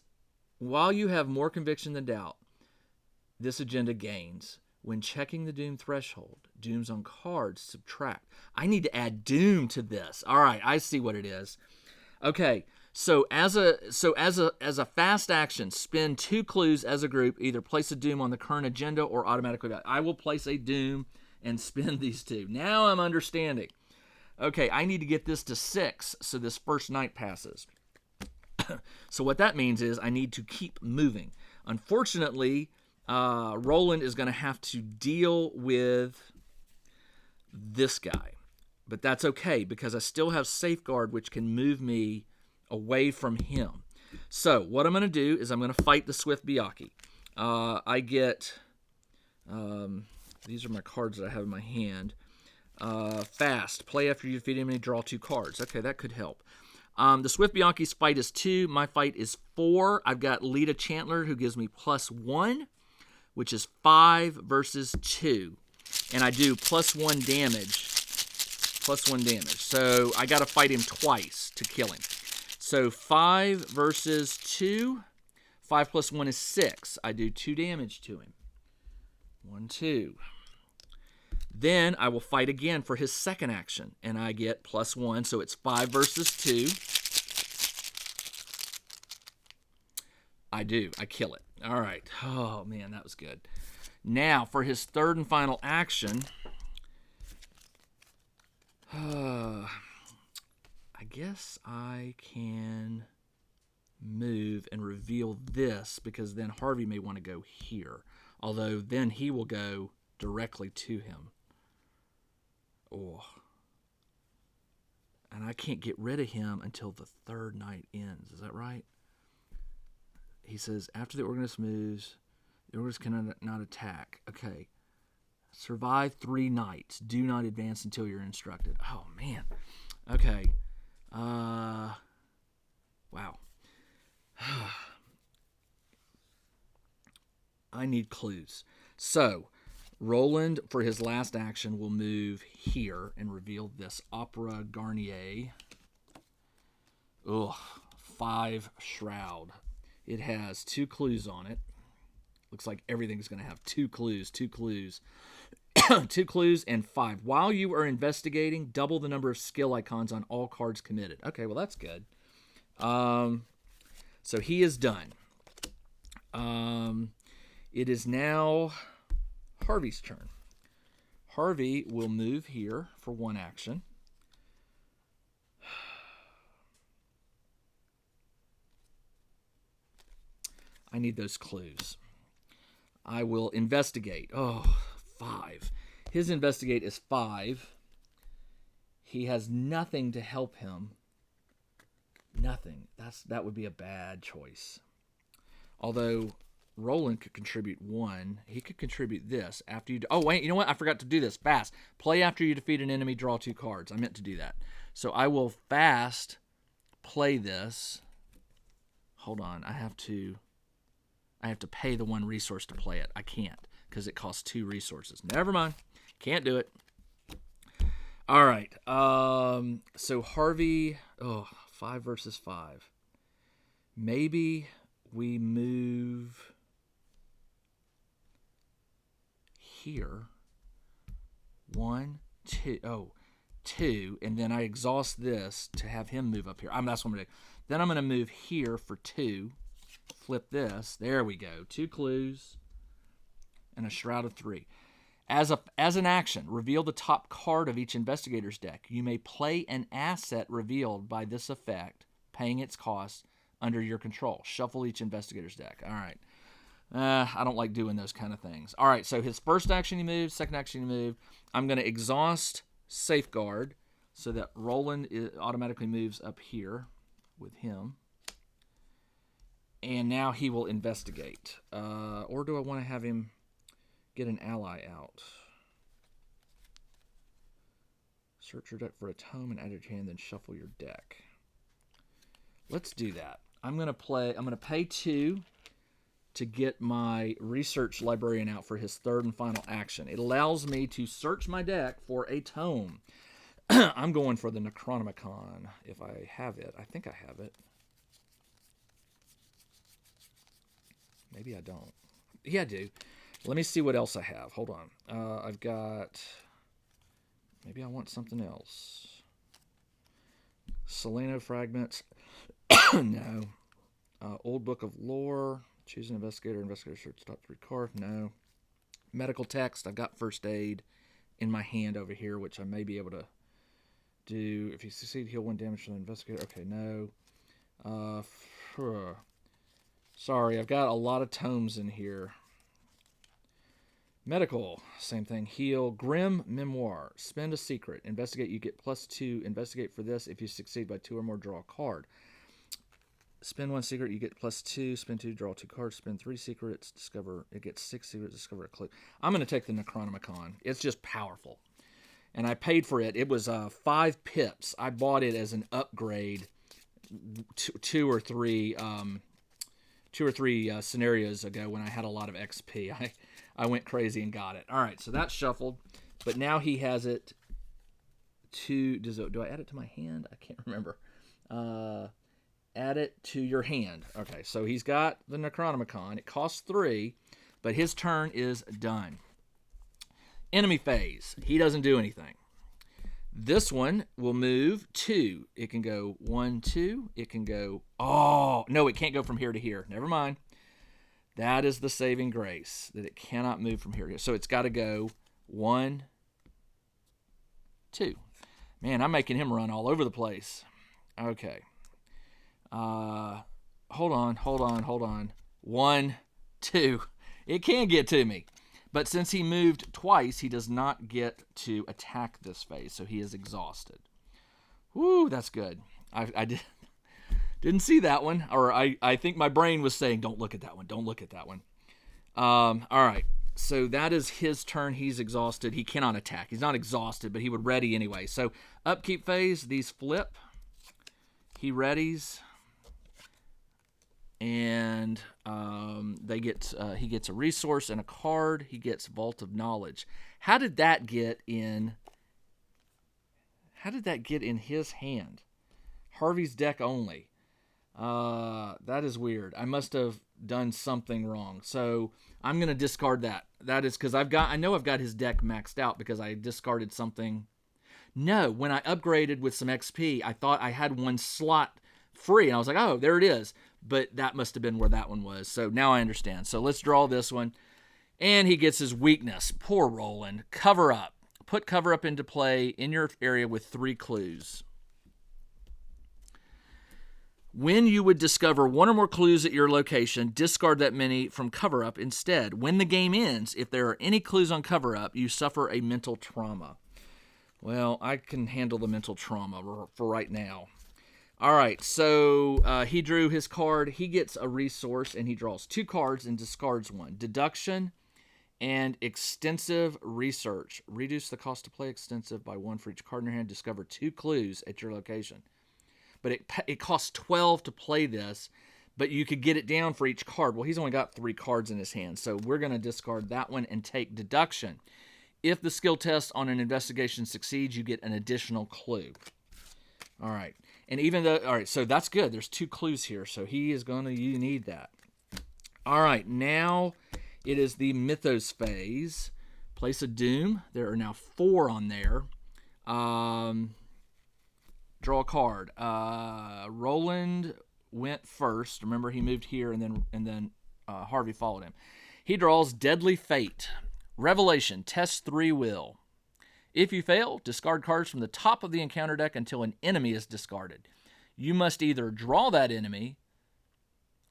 while you have more conviction than doubt, this agenda gains. When checking the doom threshold, dooms on cards subtract. I need to add doom to this. All right, I see what it is. Okay, so as a fast action, spend 2 clues as a group. Either place a doom on the current agenda or automatically. I will place a doom and spend these 2. Now I'm understanding. Okay, I need to get this to 6 so this first night passes. So what that means is I need to keep moving. Unfortunately, Roland is going to have to deal with this guy. But that's okay because I still have Safeguard, which can move me away from him. So what I'm going to do is I'm going to fight the Swift Byaku. I get... these are my cards that I have in my hand. Fast. Play after you defeat him and draw 2 cards. Okay, that could help. The Swift Byaku's fight is 2. My fight is 4. I've got Lita Chandler, who gives me +1, which is 5 versus 2. And I do +1 damage. +1 damage. So I got to fight him twice to kill him. So 5 versus 2. 5 + 1 is 6. I do 2 damage to him. 1, 2. Then I will fight again for his second action, and I get +1, so it's 5 versus 2. I do. I kill it. All right. Oh, man, that was good. Now, for his third and final action, I guess I can move and reveal this, because then Harvey may want to go here. Although then he will go directly to him. Oh. And I can't get rid of him until the 3rd night ends. Is that right? He says, after the organist moves, the organist cannot attack. Okay. Survive 3 nights. Do not advance until you're instructed. Oh, man. Okay. Wow. I need clues. So, Roland, for his last action, will move here and reveal this Opera Garnier. Ugh. 5 Shroud. It has 2 clues on it. Looks like everything's going to have 2 clues. 2 clues. 2 clues and 5. While you are investigating, double the number of skill icons on all cards committed. Okay, well, that's good. So he is done. It is now Harvey's turn. Harvey will move here for 1 action. I need those clues. I will investigate. Oh, 5. His investigate is 5. He has nothing to help him. Nothing. That would be a bad choice. Although Roland could contribute 1. He could contribute this after you... Oh, wait. You know what? I forgot to do this. Fast. Play after you defeat an enemy. Draw 2 cards. I meant to do that. So I will fast play this. Hold on. I have to pay the 1 resource to play it. I can't because it costs 2 resources. Never mind. Can't do it. All right. So Harvey, 5 versus 5. Maybe we move here. 1, 2. Oh, 2. And then I exhaust this to have him move up here. That's what I'm going to do. Then I'm going to move here for 2. Flip this. There we go. 2 clues and a Shroud of 3. As an action, reveal the top card of each investigator's deck. You may play an asset revealed by this effect, paying its cost under your control. Shuffle each investigator's deck. All right. I don't like doing those kind of things. All right, so his first action he moved, second action he moved. I'm going to exhaust Safeguard so that Roland automatically moves up here with him. And now he will investigate. Or do I want to have him get an ally out? Search your deck for a tome and add your hand, then shuffle your deck. Let's do that. I'm going to pay 2 to get my research librarian out for his third and final action. It allows me to search my deck for a tome. I'm going for the Necronomicon if I have it. I think I have it. Maybe I don't. Yeah, I do. Let me see what else I have. Hold on. I've got... Maybe I want something else. Seleno Fragments. No. Old Book of Lore. Choose an investigator. Investigator search top 3 cards. No. Medical text. I've got first aid in my hand over here, which I may be able to do. If you succeed, heal 1 damage to the investigator. Okay, no. Sorry, I've got a lot of tomes in here. Medical, same thing. Heal. Grim Memoir. Spend a secret. Investigate. You get +2. Investigate for this. If you succeed by 2 or more, draw a card. Spend 1 secret. You get +2. Spend 2. Draw 2 cards. Spend 3 secrets. Discover. It gets 6 secrets. Discover a clue. I'm going to take the Necronomicon. It's just powerful. And I paid for it. It was 5 pips. I bought it as an upgrade 2 or 3 scenarios ago when I had a lot of XP. I went crazy and got it. All right, so that's shuffled. But now he has it to... Do I add it to my hand? I can't remember. Add it to your hand. Okay, so he's got the Necronomicon. It costs 3, but his turn is done. Enemy phase. He doesn't do anything. This one will move 2. It can go 1, 2. It can go... Oh, no, it can't go from here to here. Never mind. That is the saving grace, that it cannot move from here to here. So it's got to go 1, 2. Man, I'm making him run all over the place. Okay. Hold on. 1, 2. It can get to me. But since he moved twice, he does not get to attack this phase, so he is exhausted. Woo, that's good. I didn't see that one, or I think my brain was saying, don't look at that one, don't look at that one. All right, so that is his turn. He's exhausted. He cannot attack. He's not exhausted, but he would ready anyway. So upkeep phase, these flip. He readies. And he gets a resource and a card. He gets Vault of Knowledge. How did that get in his hand? Harvey's deck only. That is weird. I must have done something wrong. So I'm going to discard that. That is because I know I've got his deck maxed out because I discarded something. No, when I upgraded with some XP, I thought I had 1 slot free. And I was like, oh, there it is. But that must have been where that one was. So now I understand. So let's draw this one. And he gets his weakness. Poor Roland. Cover up. Put cover up into play in your area with 3 clues. When you would discover 1 or more clues at your location, discard that many from cover up instead. When the game ends, if there are any clues on cover up, you suffer a mental trauma. Well, I can handle the mental trauma for right now. All right, so he drew his card. He gets a resource, and he draws 2 cards and discards 1. Deduction and extensive research. Reduce the cost to play extensive by 1 for each card in your hand. Discover 2 clues at your location. But it costs 12 to play this, but you could get it down for each card. Well, he's only got 3 cards in his hand, so we're going to discard that one and take deduction. If the skill test on an investigation succeeds, you get an additional clue. All right. And even though, all right, so that's good. There's 2 clues here, so he is going to, you need that. All right, now it is the Mythos phase. Place of Doom. There are now 4 on there. Draw a card. Roland went first. Remember, he moved here, and then Harvey followed him. He draws Deadly Fate. Revelation. Test 3 will. If you fail, discard cards from the top of the encounter deck until an enemy is discarded. You must either draw that enemy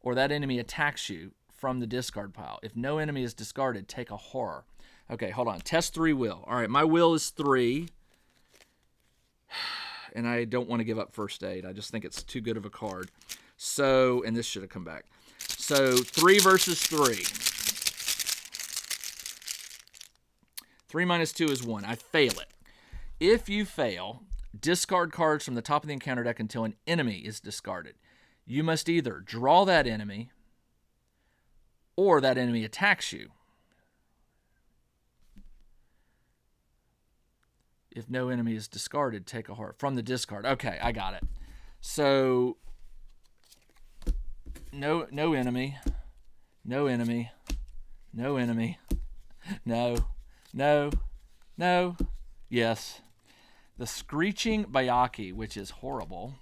or that enemy attacks you from the discard pile. If no enemy is discarded, take a horror. Okay, hold on. Test 3 will. All right, my will is 3. And I don't want to give up first aid. I just think it's too good of a card. So, and this should have come back. So, 3 versus 3. 3 minus 2 is 1. I fail it. If you fail, discard cards from the top of the encounter deck until an enemy is discarded. You must either draw that enemy or that enemy attacks you. If no enemy is discarded, take a heart from the discard. Okay, I got it. So, no enemy, no enemy, no enemy, no, yes. The Screeching Bayaki, which is horrible.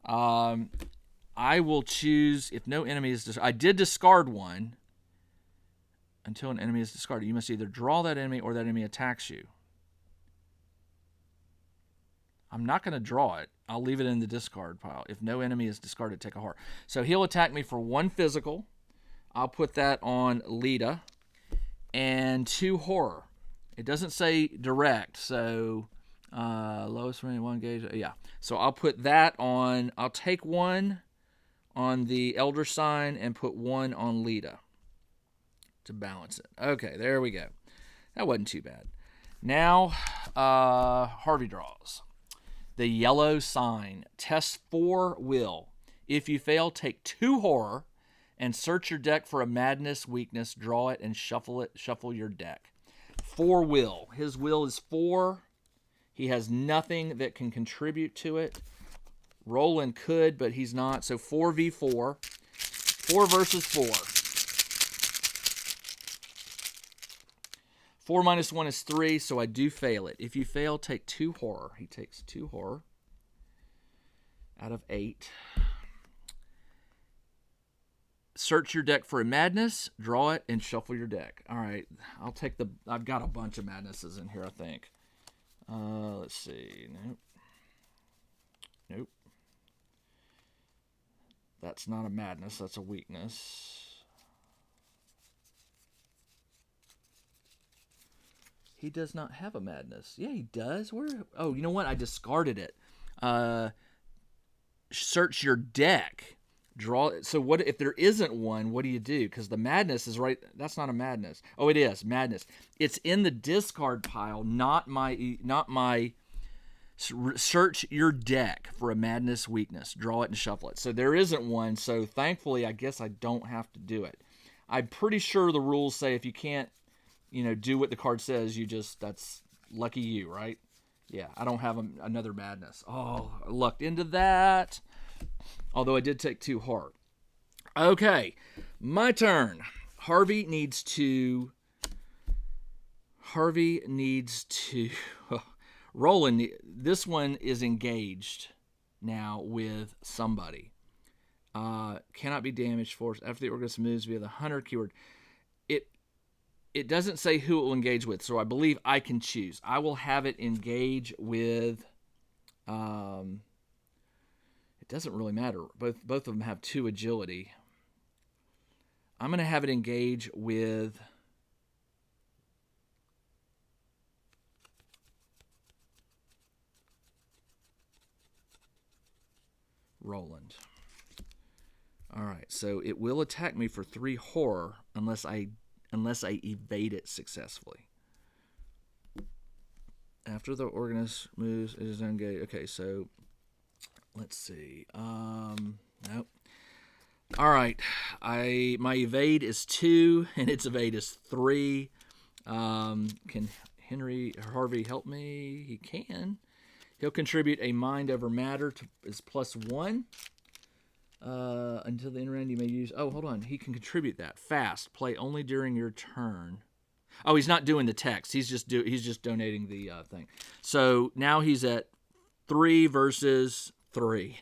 I will choose, if no enemy is I did discard one. Until an enemy is discarded, you must either draw that enemy or that enemy attacks you. I'm not going to draw it. I'll leave it in the discard pile. If no enemy is discarded, take a heart. So he'll attack me for 1 physical. I'll put that on Lita. And 2 horror. It doesn't say direct, so lowest range 1 gauge. Yeah. So I'll put that on. I'll take 1 on the Elder Sign and put 1 on Lita to balance it. Okay, there we go. That wasn't too bad. Now, Harvey draws. The Yellow Sign. Test 4 will. If you fail, take 2 horror and search your deck for a madness weakness. Draw it and shuffle it. Shuffle your deck. 4 will. His will is 4. He has nothing that can contribute to it. Roland could, but he's not. So 4v4. 4 versus 4. 4 minus 1 is 3, so I do fail it. If you fail, take 2 horror. He takes 2 horror out of 8. Search your deck for a madness, draw it, and shuffle your deck. All right, I'll take the... I've got a bunch of madnesses in here, I think. Let's see. Nope. That's not a madness, that's a weakness. He does not have a madness. Yeah, he does. Where? Oh, you know what? I discarded it. Search your deck. Draw. So what if there isn't one? What do you do? Because the madness is right. That's not a madness. Oh, it is madness. It's in the discard pile. Not my. Search your deck for a madness weakness. Draw it and shuffle it. So there isn't one. So thankfully, I guess I don't have to do it. I'm pretty sure the rules say if you can't, do what the card says, that's lucky you, right? Yeah, I don't have another madness. Oh, I lucked into that. Although I did take 2 hard. Okay, my turn. Harvey needs to... Roland, this one is engaged now with somebody. Cannot be damaged, forced after the organism moves via the hunter keyword. It doesn't say who it will engage with, so I believe I can choose. I will have it engage with... it doesn't really matter. Both of them have 2 agility. I'm going to have it engage with... Roland. All right, so it will attack me for 3 horror unless I evade it successfully. After the organist moves, it is engaged. Okay, so let's see. Nope. All right, my evade is 2, and its evade is 3. Can Harvey help me? He can. He'll contribute a mind over matter is +1. Until the end round, you may use. Oh, hold on. He can contribute that. Fast. Play only during your turn. Oh, he's not doing the text. He's just donating the thing. So now he's at 3 versus 3.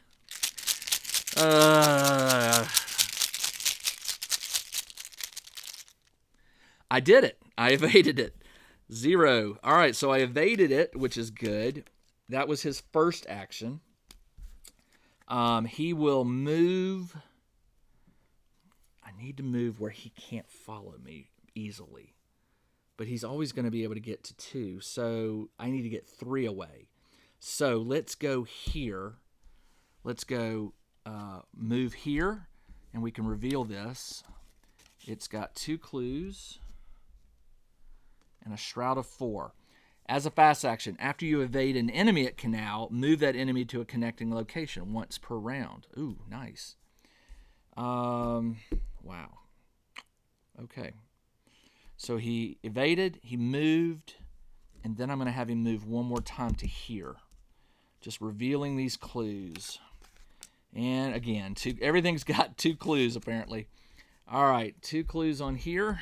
I did it. I evaded it. 0. All right, so I evaded it, which is good. That was his first action. He will move. I need to move where he can't follow me easily. But he's always going to be able to get to 2. So I need to get 3 away. So let's go here. Let's go move here. And we can reveal this. It's got 2 clues. And a Shroud of 4. As a fast action, after you evade an enemy at Canal, move that enemy to a connecting location once per round. Ooh, nice. Wow. Okay. So he evaded, he moved, and then I'm going to have him move one more time to here. Just revealing these clues. And again, everything's got 2 clues apparently. All right, 2 clues on here.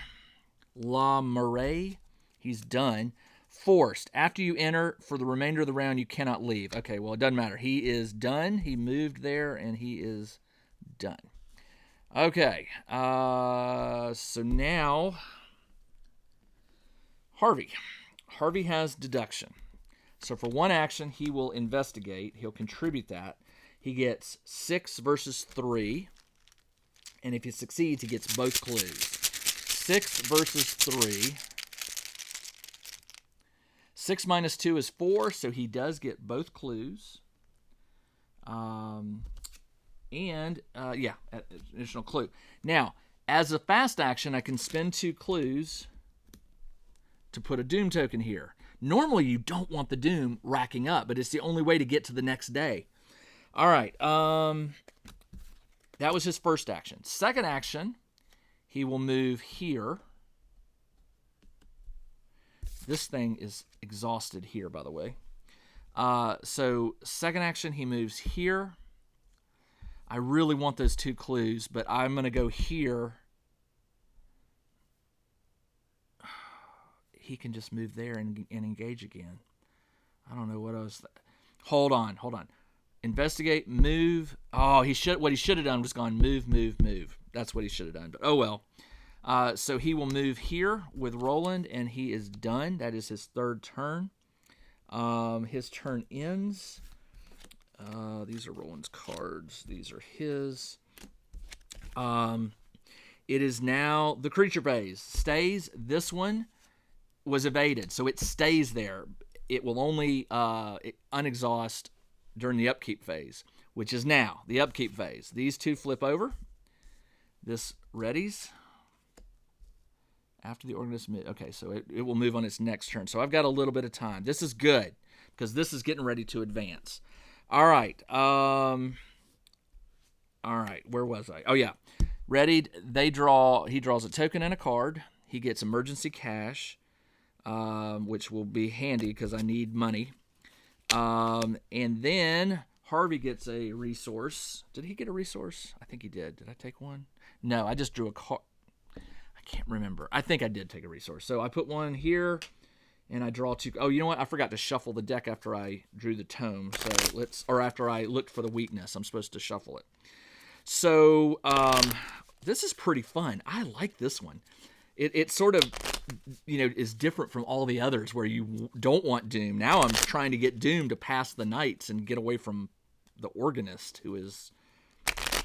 La Murray, he's done. Forced. After you enter, for the remainder of the round, you cannot leave. Okay, well, it doesn't matter. He is done. He moved there, and he is done. Okay, so now Harvey. Harvey has deduction. So for one action, he will investigate. He'll contribute that. He gets 6 versus 3, and if he succeeds, he gets both clues. 6 versus 3. 6 minus 2 is 4, so he does get both clues. Additional clue. Now, as a fast action, I can spend 2 clues to put a Doom token here. Normally, you don't want the Doom racking up, but it's the only way to get to the next day. All right. That was his first action. Second action, he will move here. This thing is exhausted here, by the way. So second action, he moves here. I really want those 2 clues, but I'm going to go here. He can just move there and engage again. I don't know what else. Hold on. Investigate, move. Oh, what he should have done was gone move. That's what he should have done, but oh well. So he will move here with Roland, and he is done. That is his 3rd turn. His turn ends. These are Roland's cards. These are his. It is now the creature phase. Stays. This one was evaded, so it stays there. It will only unexhaust during the upkeep phase, which is now the upkeep phase. These 2 flip over. This readies. After the organism, okay, so it will move on its next turn. So I've got a little bit of time. This is good because this is getting ready to advance. All right. All right. Where was I? Oh yeah. Readied. He draws a token and a card. He gets emergency cash, which will be handy because I need money. And then Harvey gets a resource. Did he get a resource? I think he did. Did I take one? No, I just drew a card. I can't remember. I think I did take a resource. So I put one here, and I draw 2. Oh, you know what? I forgot to shuffle the deck after I drew the tome. So after I looked for the weakness, I'm supposed to shuffle it. So this is pretty fun. I like this one. It sort of, is different from all the others where you don't want Doom. Now I'm trying to get Doom to pass the knights and get away from the organist who is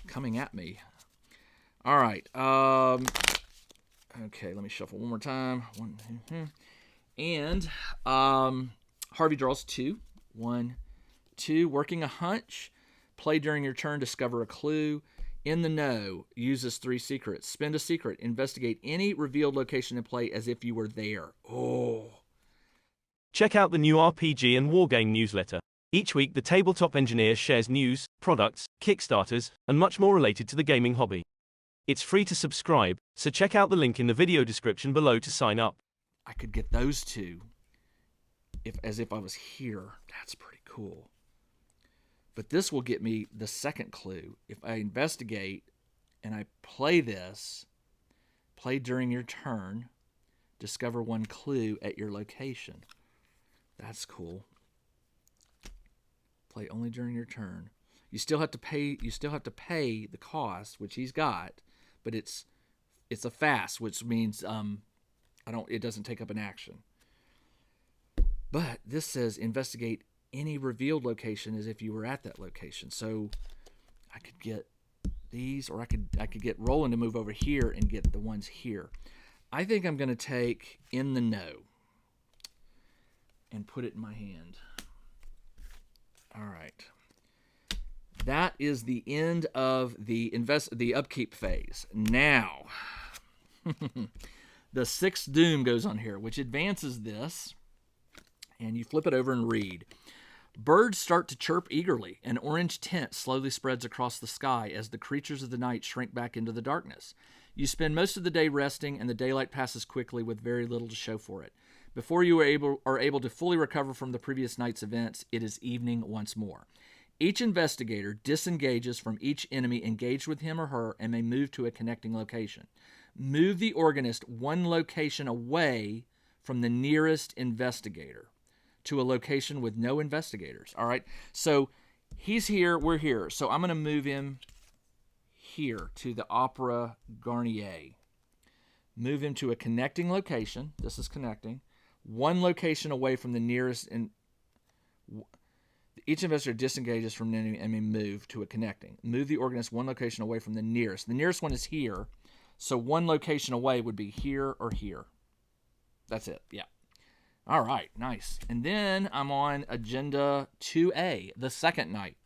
coming at me. All right. Okay, let me shuffle one more time. 1, 2, and Harvey draws 2. 1, 2. Working a hunch. Play during your turn. Discover a clue. In the know, uses 3 secrets. Spend a secret. Investigate any revealed location in play as if you were there. Oh. Check out the new RPG and Wargame newsletter. Each week, the Tabletop Engineer shares news, products, Kickstarters, and much more related to the gaming hobby. It's free to subscribe, so check out the link in the video description below to sign up. I could get those two as if I was here. That's pretty cool. But this will get me the second clue. If I investigate and I play this, play during your turn, discover one clue at your location. That's cool. Play only during your turn. You still have to pay. You still have to pay the cost, which he's got, but it's a fast, which means it doesn't take up an action. But this says investigate any revealed location as if you were at that location. So I could get these, or I could get Roland to move over here and get the ones here. I think I'm going to take In the Know and put it in my hand. All right. That is the end of the upkeep phase. Now, the sixth doom goes on here, which advances this, and you flip it over and read. Birds start to chirp eagerly. An orange tint slowly spreads across the sky as the creatures of the night shrink back into the darkness. You spend most of the day resting, and the daylight passes quickly with very little to show for it. Before you are able to fully recover from the previous night's events, it is evening once more. Each investigator disengages from each enemy engaged with him or her and may move to a connecting location. Move the organist one location away from the nearest investigator to a location with no investigators. All right, so he's here, we're here. So I'm going to move him here to the Opera Garnier. Move him to a connecting location. This is connecting. One location away from the nearest, and each investigator disengages from an enemy and may move to a connecting. Move the organist one location away from the nearest. The nearest one is here, so one location away would be here or here. That's it, yeah. All right, nice. And then I'm on Agenda 2A, the second night.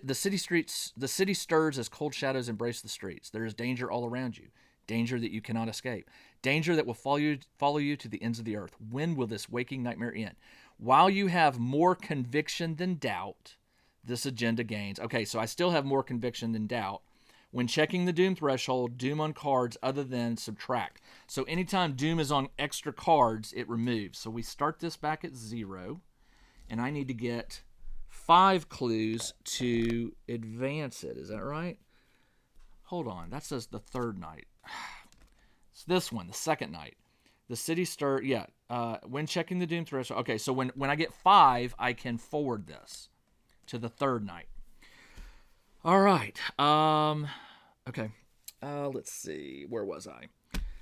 The city stirs as cold shadows embrace the streets. There is danger all around you. Danger that you cannot escape. Danger that will follow you to the ends of the earth. When will this waking nightmare end? While you have more conviction than doubt, this agenda gains. Okay, so I still have more conviction than doubt. When checking the doom threshold, doom on cards other than subtract. So anytime doom is on extra cards, it removes. So we start this back at 0, and I need to get 5 clues to advance it. Is that right? Hold on, that says the third night. It's this one, the second night. The city stir, yeah. When checking the doom threshold. Okay, so when I get 5, I can forward this to the third night. All right. Okay. Let's see. Where was I?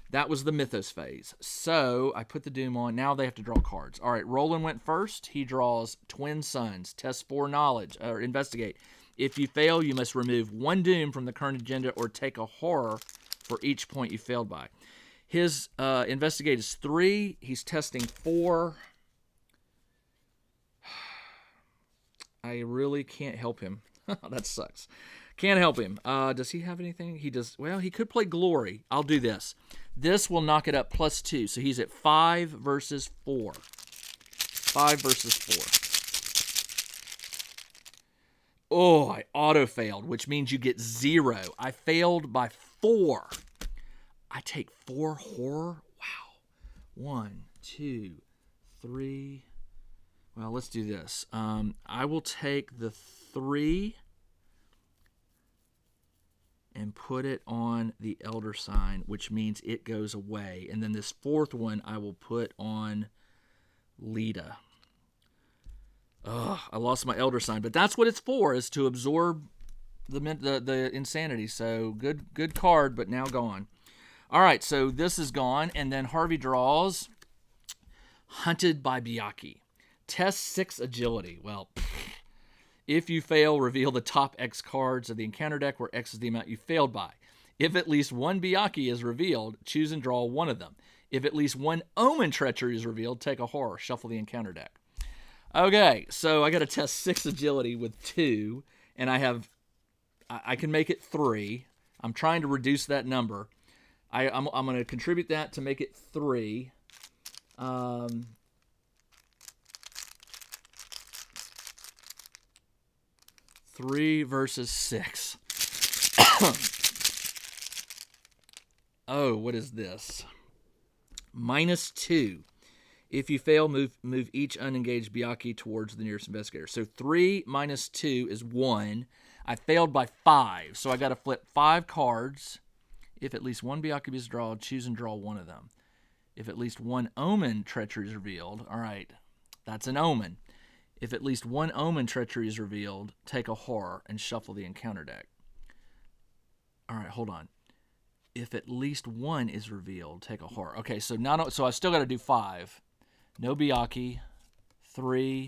That was the Mythos phase. So I put the doom on. Now they have to draw cards. All right. Roland went first. He draws Twin Suns. Test for knowledge or investigate. If you fail, you must remove 1 doom from the current agenda or take a horror for each point you failed by. His investigate is 3. He's testing 4. I really can't help him. That sucks. Can't help him. Does he have anything? He does. Well, he could play Glory. I'll do this. This will knock it up +2. So he's at 5 versus 4. 5 versus 4. Oh, I auto-failed, which means you get 0. I failed by 4. I take 4 horror? Wow. 1, 2, 3. Well, let's do this. I will take the 3 and put it on the Elder Sign, which means it goes away. And then this 4th one I will put on Lita. Ugh, I lost my Elder Sign, but that's what it's for, is to absorb the insanity. So good card, but now gone. All right, so this is gone, and then Harvey draws Hunted by Byakhee. Test 6 agility. Well, if you fail, reveal the top X cards of the encounter deck, where X is the amount you failed by. If at least 1 Byakhee is revealed, choose and draw 1 of them. If at least 1 Omen Treachery is revealed, take a horror. Shuffle the encounter deck. Okay, so I got to test 6 agility with 2, and I can make it 3. I'm trying to reduce that number. I'm going to contribute that to make it 3. 3 versus 6. Oh, what is this? -2. If you fail, move each unengaged Byakuya towards the nearest investigator. So 3 minus 2 is 1. I failed by 5, so I got to flip 5 cards. If at least one Byakuya is drawn, choose and draw one of them. If at least one omen treachery is revealed, all right, that's an omen. If at least one omen treachery is revealed, take a horror and shuffle the encounter deck. All right, hold on. If at least one is revealed, take a horror. Okay, so so I still got to do 5. No Byakuya. 3.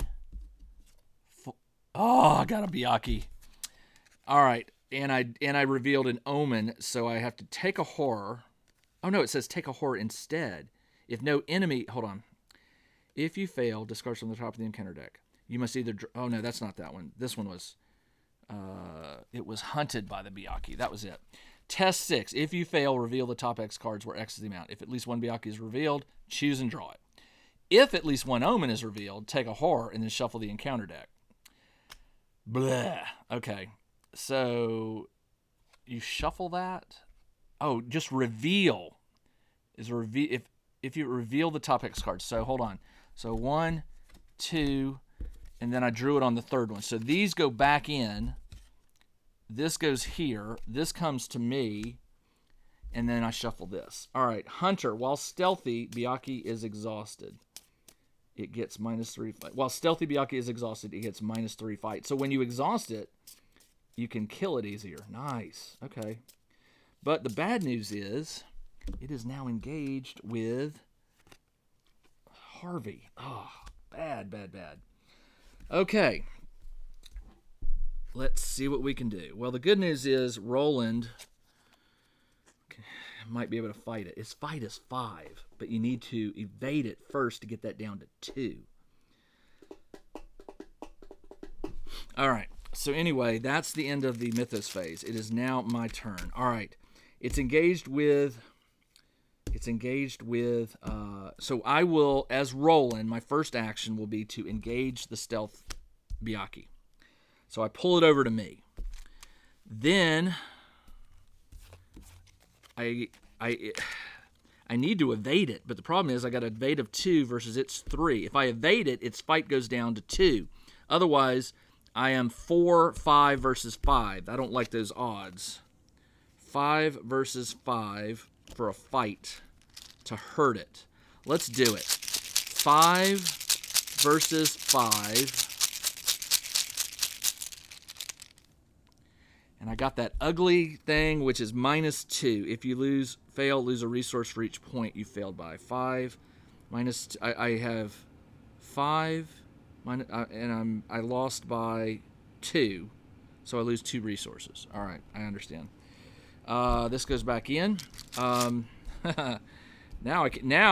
4. Oh, I got a Byakuya. All right, and I revealed an omen, so I have to take a horror. Oh no, it says take a horror instead. If no enemy, hold on. If you fail, discard from the top of the encounter deck. You must either. Oh no, that's not that one. This one was. It was hunted by the Byakuya. That was it. Test 6. If you fail, reveal the top X cards where X is the amount. If at least one Byakuya is revealed, choose and draw it. If at least one omen is revealed, take a horror and then shuffle the encounter deck. Blah. Okay. So you shuffle that. Oh, just reveal. If you reveal the top X cards. So hold on. So 1, 2, and then I drew it on the third one. So these go back in. This goes here. This comes to me. And then I shuffle this. All right. Hunter. While stealthy, Byakuya is exhausted. It gets -3 fight. While stealthy Byakuya is exhausted, it gets -3 fight. So when you exhaust it, you can kill it easier. Nice. Okay. But the bad news is it is now engaged with Harvey. Oh, bad, bad, bad. Okay. Let's see what we can do. Well, the good news is Roland might be able to fight it. Its fight is 5, but you need to evade it first to get that down to 2. All right. So anyway, that's the end of the Mythos phase. It is now my turn. All right. It's engaged with... so I will, as Roland, my first action will be to engage the stealth Byakuya. So I pull it over to me. Then I need to evade it, but the problem is I got an evade of 2 versus its 3. If I evade it, its fight goes down to 2. Otherwise, I am 4, 5 versus 5. I don't like those odds. 5 versus 5 for a fight to hurt it. Let's do it. 5 versus 5. And I got that ugly thing, which is -2. If you fail, lose a resource for each point you failed by. 5 minus. I have 5, and I lost by 2, so I lose 2 resources. All right, I understand. This goes back in. Now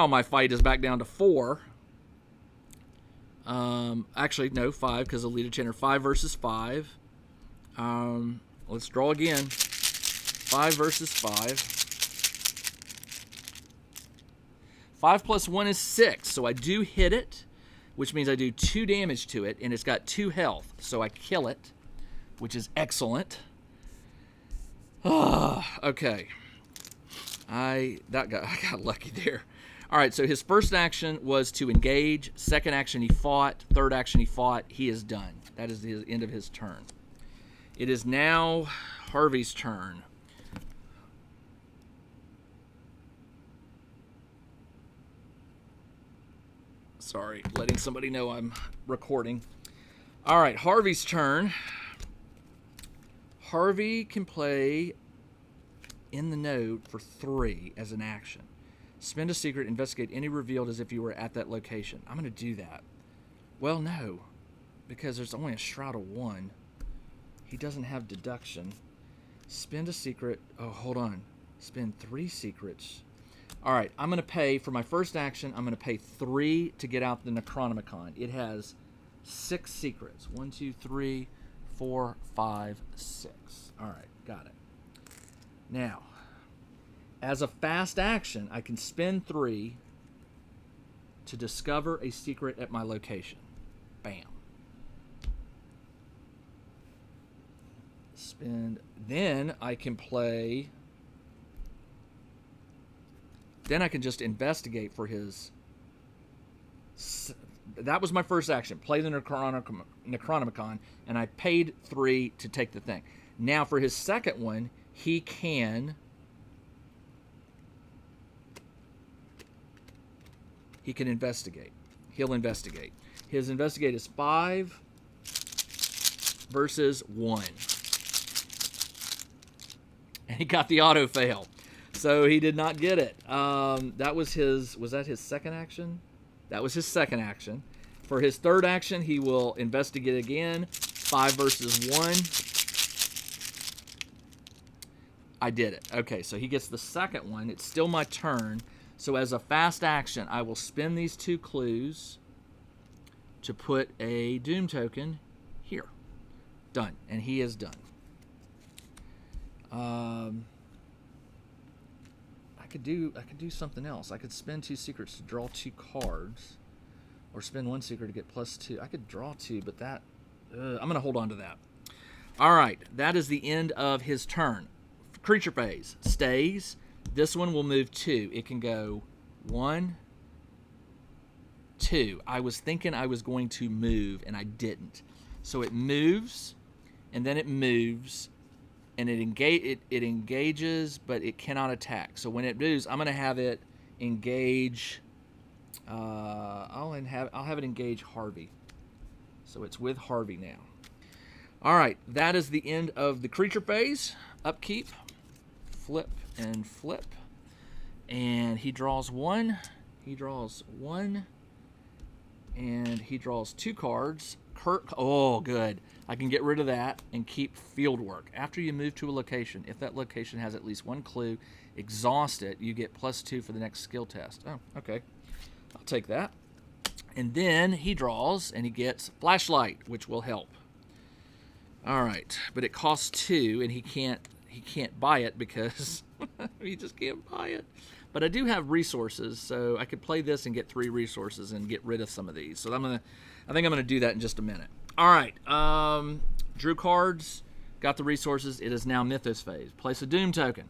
my fight is back down to 4. Actually, no, 5 because of leader Chandler. 5 versus 5. Let's draw again. 5 versus 5. 5 plus 1 is 6, so I do hit it, which means I do 2 damage to it, and it's got 2 health, so I kill it, which is excellent. Okay. I got lucky there. All right, so his first action was to engage. Second action, he fought. Third action, he fought. He is done. That is the end of his turn. It is now Harvey's turn. Sorry, letting somebody know I'm recording. All right, Harvey's turn. Harvey can play in the node for 3 as an action. Spend a secret, investigate any revealed as if you were at that location. I'm going to do that. Well, no, because there's only a shroud of 1. He doesn't have deduction. Spend a secret. Oh, hold on. Spend 3 secrets. All right, I'm going to pay, for my first action, I'm going to pay 3 to get out the Necronomicon. It has 6 secrets. 1, 2, 3, 4, 5, 6. All right, got it. Now, as a fast action, I can spend 3 to discover a secret at my location. Bam. Spend. Then I can play. Then I can just investigate for his. That was my first action. Play the Necronomicon, and I paid 3 to take the thing. Now for his second one, he can. He can investigate. He'll investigate. His investigate is 5 versus 1. And he got the auto fail. So he did not get it. That was his. Was that his second action? That was his second action. For his third action, he will investigate again. 5 versus 1. I did it. Okay, so he gets the second one. It's still my turn. So as a fast action, I will spend these 2 clues to put a Doom token here. Done. And he is done. I could do something else. I could spend 2 secrets to draw 2 cards, or spend 1 secret to get +2. I could draw 2, but that I'm gonna hold on to that. All right, that is the end of his turn. Creature phase stays. This one will move 2. It can go 1, 2. I was thinking I was going to move, and I didn't. So it moves, and then it moves. And it engages, but it cannot attack. So when it moves, I'm going to have it engage. I'll have it engage Harvey. So it's with Harvey now. All right, that is the end of the creature phase. Upkeep, flip and flip, and he draws 1. He draws 1, and he draws 2 cards. Oh, good. I can get rid of that and keep field work. After you move to a location, if that location has at least 1 clue, exhaust it, you get +2 for the next skill test. Oh, okay. I'll take that. And then he draws, and he gets Flashlight, which will help. All right, but it costs 2, and he can't buy it because he just can't buy it. But I do have resources, so I could play this and get 3 resources and get rid of some of these. So I think I'm gonna do that in just a minute. All right, drew cards, got the resources. It is now Mythos phase. Place a Doom token.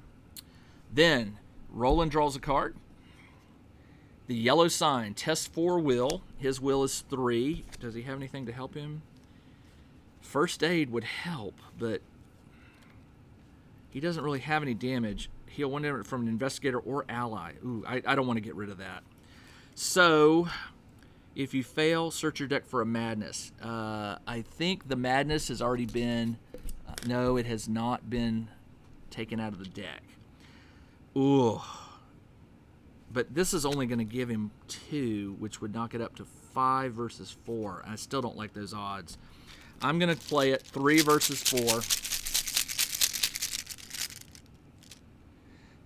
Then Roland draws a card. The yellow sign, test 4 will. His will is 3. Does he have anything to help him? First aid would help, but he doesn't really have any damage. He'll want it from an investigator or ally. Ooh, I don't want to get rid of that. So, if you fail, search your deck for a madness. I think the madness has already been... no, it has not been taken out of the deck. Ooh. But this is only going to give him 2, which would knock it up to 5 versus 4. I still don't like those odds. I'm going to play it 3 versus 4.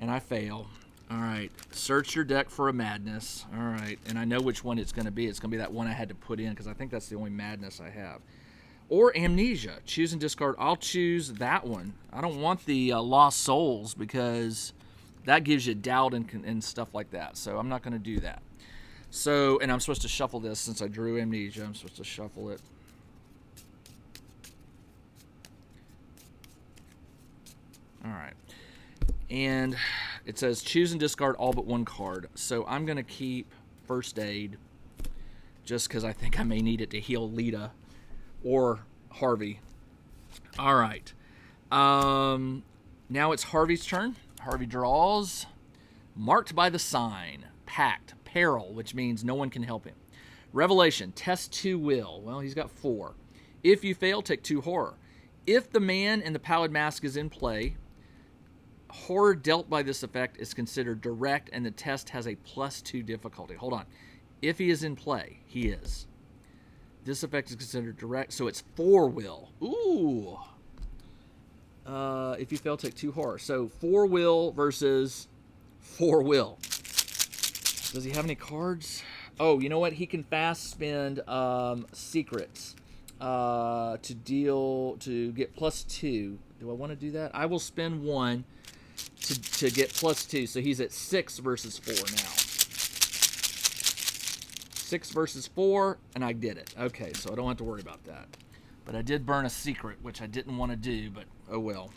And I fail. All right. Search your deck for a madness. All right. And I know which one it's going to be. It's going to be that one I had to put in because I think that's the only madness I have. Or amnesia. Choose and discard. I'll choose that one. I don't want the lost souls because that gives you doubt and stuff like that. So I'm not going to do that. So, and I'm supposed to shuffle this since I drew amnesia. I'm supposed to shuffle it. All right. And it says choose and discard all but 1 card. So I'm going to keep first aid just because I think I may need it to heal Lita or Harvey. All right. Now it's Harvey's turn. Harvey draws. Marked by the sign. Pact. Peril, which means no one can help him. Revelation. Test 2 will. Well, he's got 4. If you fail, take 2 horror. If the man in the pallid mask is in play, horror dealt by this effect is considered direct, and the test has a +2 difficulty. Hold on. If he is in play, he is. This effect is considered direct, so it's 4 will. Ooh. If you fail, take 2 horror. So 4 will versus 4 will. Does he have any cards? Oh, you know what? He can fast spend secrets to get +2. Do I want to do that? I will spend 1 to get +2. So he's at 6 versus 4 now. 6 versus 4, and I did it. Okay, so I don't have to worry about that. But I did burn a secret, which I didn't want to do, but oh well.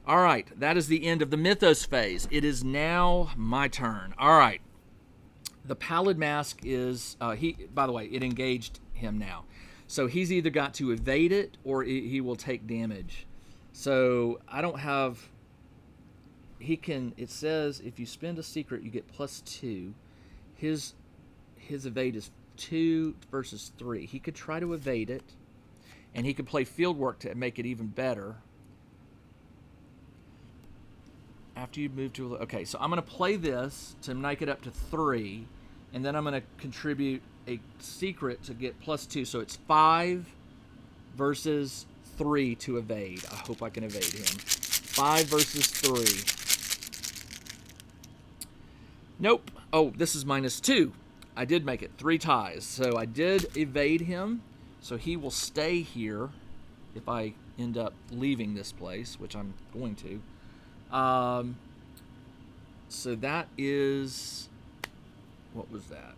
All right, that is the end of the Mythos phase. It is now my turn. All right. The Pallid Mask is, by the way, it engaged him now. So he's either got to evade it or he will take damage. So I don't have, it says if you spend a secret, you get +2. His evade is 2 versus 3. He could try to evade it, and he could play field work to make it even better. After you move to, okay, so I'm going to play this to make it up to 3, and then I'm going to contribute a secret to get +2. So it's 5 versus 3 to evade. I hope I can evade him. 5 versus 3. Nope. Oh, this is -2. I did make it 3 ties. So I did evade him. So he will stay here if I end up leaving this place, which I'm going to. So that is, what was that?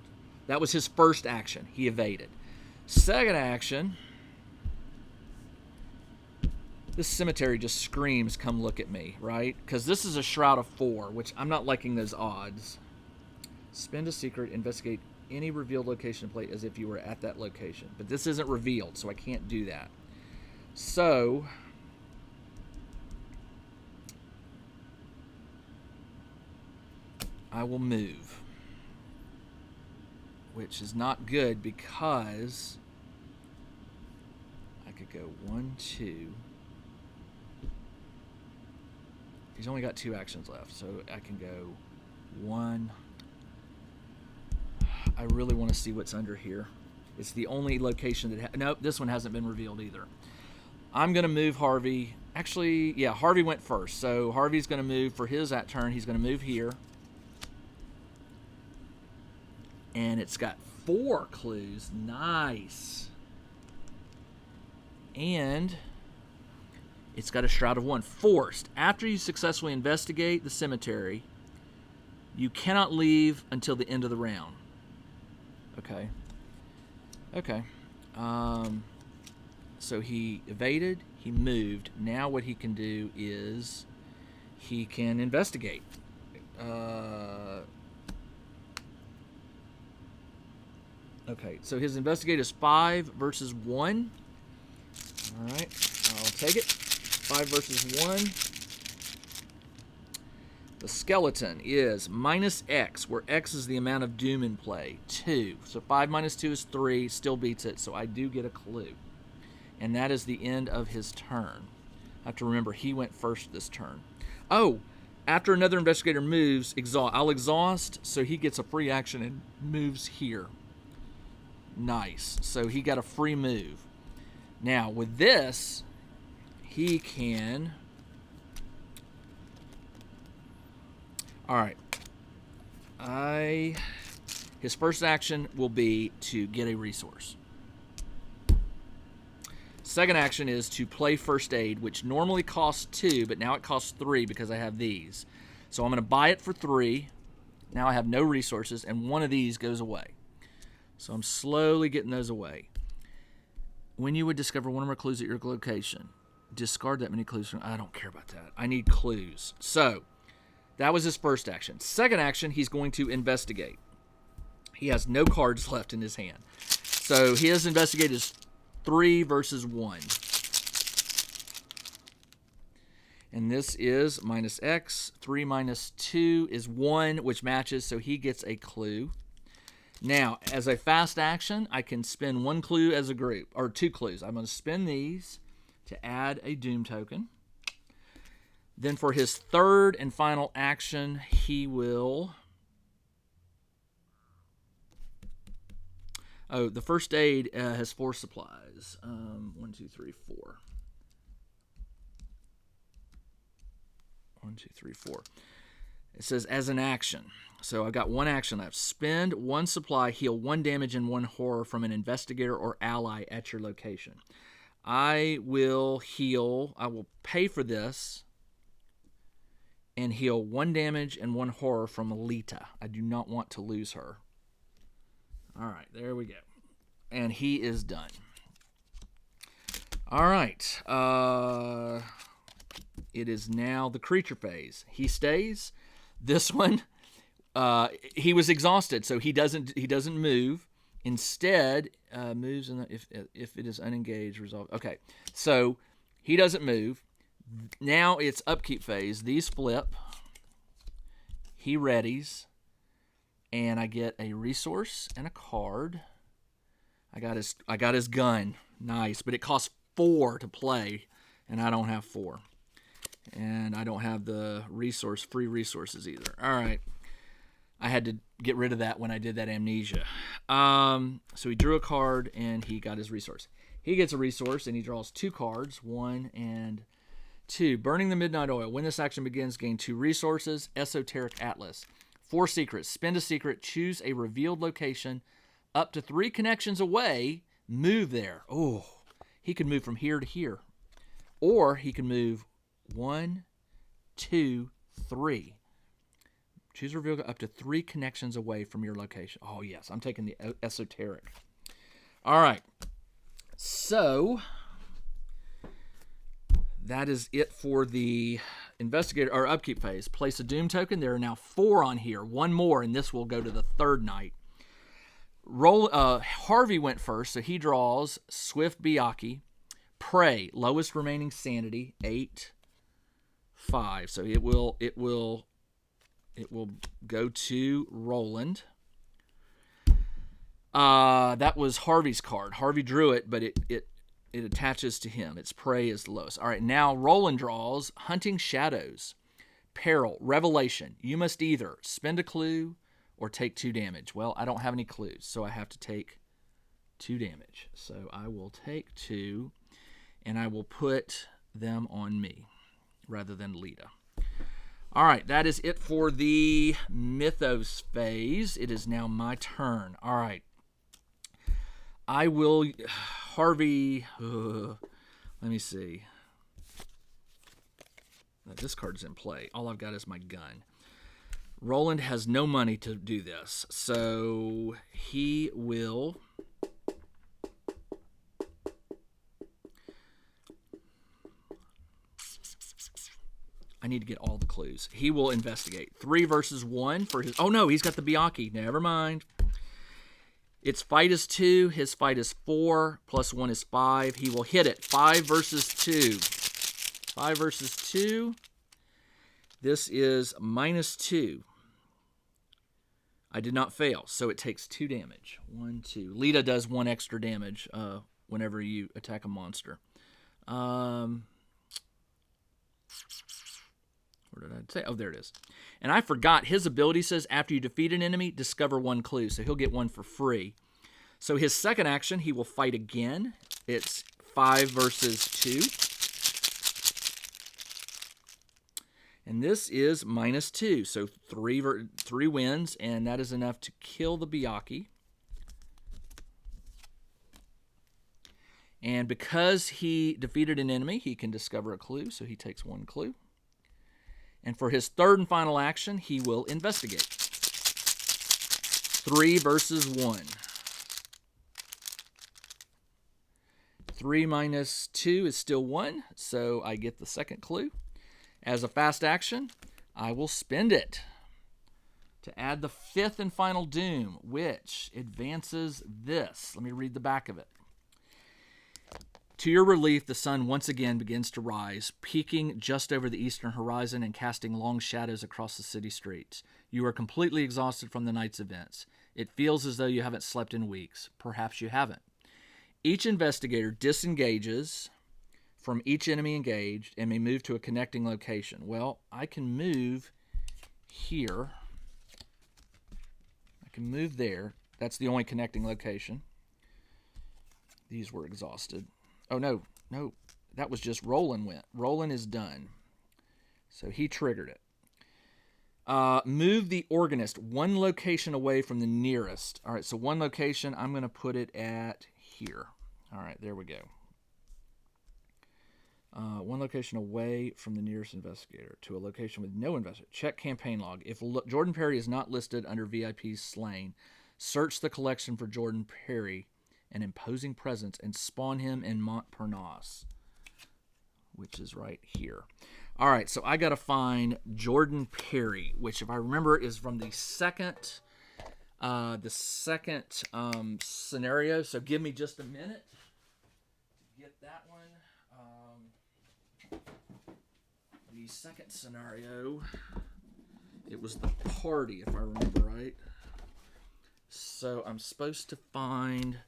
That was his first action. He evaded. Second action, this cemetery just screams, come look at me, right? Because this is a Shroud of 4, which I'm not liking those odds. Spend a secret, investigate any revealed location and play as if you were at that location. But this isn't revealed, so I can't do that. So I will move, which is not good because I could go 1, 2. He's only got 2 actions left, so I can go 1. I really want to see what's under here. It's the only location that... Nope, this one hasn't been revealed either. I'm going to move Harvey. Actually, yeah, Harvey went first. So Harvey's going to move for his turn. He's going to move here. And it's got 4 clues. Nice. And it's got a Shroud of 1. Forced. After you successfully investigate the cemetery, you cannot leave until the end of the round. Okay. Okay. So he evaded. He moved. Now what he can do is he can investigate. Okay, so his investigate is 5 versus 1. All right, I'll take it. 5 versus 1. The skeleton is -X, where X is the amount of doom in play, 2. So 5 minus 2 is 3, still beats it, so I do get a clue. And that is the end of his turn. I have to remember he went first this turn. Oh, after another investigator moves, I'll exhaust, so he gets a free action and moves here. Nice. So he got a free move. Now, with this, he can... All right. His first action will be to get a resource. Second action is to play first aid, which normally costs 2, but now it costs 3 because I have these. So I'm going to buy it for 3. Now I have no resources, and one of these goes away. So I'm slowly getting those away. When you would discover one or more clues at your location, discard that many clues. I don't care about that. I need clues. So that was his first action. Second action, he's going to investigate. He has no cards left in his hand. So his investigate is 3 versus 1. And this is -X. 3 minus 2 is 1, which matches, so he gets a clue. Now, as a fast action, I can spend 1 clue as a group, or 2 clues. I'm going to spend these to add a Doom token. Then for his third and final action, he will... Oh, the first aid has 4 supplies. 1, 2, 3, 4. 1, 2, 3, 4. It says as an action. So I've got 1 action left. Spend 1 supply, heal 1 damage and 1 horror from an investigator or ally at your location. I will heal. I will pay for this and heal 1 damage and 1 horror from Alita. I do not want to lose her. All right, there we go. And he is done. All right. It is now the creature phase. He stays. This one, he was exhausted, so he doesn't move. Instead, moves if it is unengaged, resolved. Okay, so he doesn't move. Now it's upkeep phase. These flip. He readies, and I get a resource and a card. I got his gun. Nice, but it costs 4 to play, and I don't have 4. And I don't have the free resources either. All right. I had to get rid of that when I did that amnesia. So he drew a card, and he got his resource. He gets a resource, and he draws 2 cards, 1 and 2. Burning the Midnight Oil. When this action begins, gain 2 resources. Esoteric Atlas. 4 secrets. Spend a secret. Choose a revealed location. Up to 3 connections away. Move there. Oh, he could move from here to here. Or he can move 1, 2, 3. Choose a reveal up to 3 connections away from your location. Oh, yes. I'm taking the esoteric. All right. So that is it for the investigator or upkeep phase. Place a doom token. There are now 4 on here. 1 more, and this will go to the 3rd night. Harvey went first, so he draws Swift Biaki. Prey, lowest remaining sanity, 8, 5. So it will go to Roland. That was Harvey's card. Harvey drew it, but it attaches to him. Its prey is the lowest. All right, now Roland draws Hunting Shadows. Peril, Revelation. You must either spend a clue or take 2 damage. Well, I don't have any clues, so I have to take 2 damage. So I will take 2, and I will put them on me rather than Lita. All right, that is it for the Mythos phase. It is now my turn. All right. I will... Harvey... let me see. This card's in play. All I've got is my gun. Roland has no money to do this, so he will... I need to get all the clues. He will investigate. 3 versus 1 for his... Oh, no, he's got the Biaki. Never mind. Its fight is 2. His fight is 4. Plus 1 is 5. He will hit it. 5 versus 2. 5 versus 2. This is -2. I did not fail, so it takes 2 damage. 1, 2. Lita does 1 extra damage whenever you attack a monster. Where did I say? Oh, there it is. And I forgot, his ability says after you defeat an enemy, discover 1 clue, so he'll get 1 for free. So his second action, he will fight again. It's 5 versus 2. And this is -2, so 3 wins, and that is enough to kill the Biaki. And because he defeated an enemy, he can discover a clue, so he takes 1 clue. And for his third and final action, he will investigate. 3 versus 1. 3 minus 2 is still 1, so I get the second clue. As a fast action, I will spend it to add the 5th and final doom, which advances this. Let me read the back of it. To your relief, the sun once again begins to rise, peaking just over the eastern horizon and casting long shadows across the city streets. You are completely exhausted from the night's events. It feels as though you haven't slept in weeks. Perhaps you haven't. Each investigator disengages from each enemy engaged and may move to a connecting location. Well, I can move here. I can move there. That's the only connecting location. These were exhausted. Oh, no. That was just Roland went. Roland is done. So he triggered it. Move the organist 1 location away from the nearest. All right, so 1 location, I'm going to put it at here. All right, there we go. 1 location away from the nearest investigator to a location with no investigator. Check campaign log. If Jordan Perry is not listed under VIP's slain, search the collection for Jordan Perry an imposing presence, and spawn him in Montparnasse, which is right here. All right, so I got to find Jordan Perry, which, if I remember, is from the second scenario. So give me just a minute to get that one. The second scenario, it was the party, if I remember right. So I'm supposed to find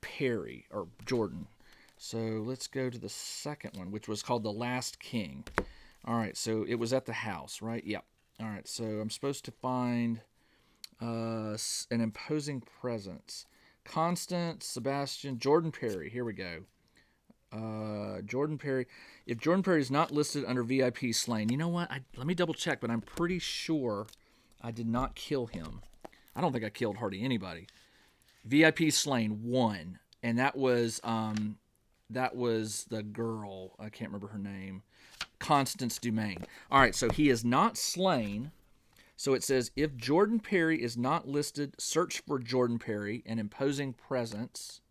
Perry, or Jordan. So let's go to the second one, which was called The Last King. All right, so it was at the house, right? Yep. All right, so I'm supposed to find an imposing presence. Constance, Sebastian, Jordan Perry. Here we go. Jordan Perry. If Jordan Perry is not listed under VIP slain, you know what? Let me double check, but I'm pretty sure I did not kill him. I don't think I killed hardly anybody. VIP slain 1, and that was the girl. I can't remember her name. Constance Dumaine. All right, so he is not slain. So it says, if Jordan Perry is not listed, search for Jordan Perry, an imposing presence,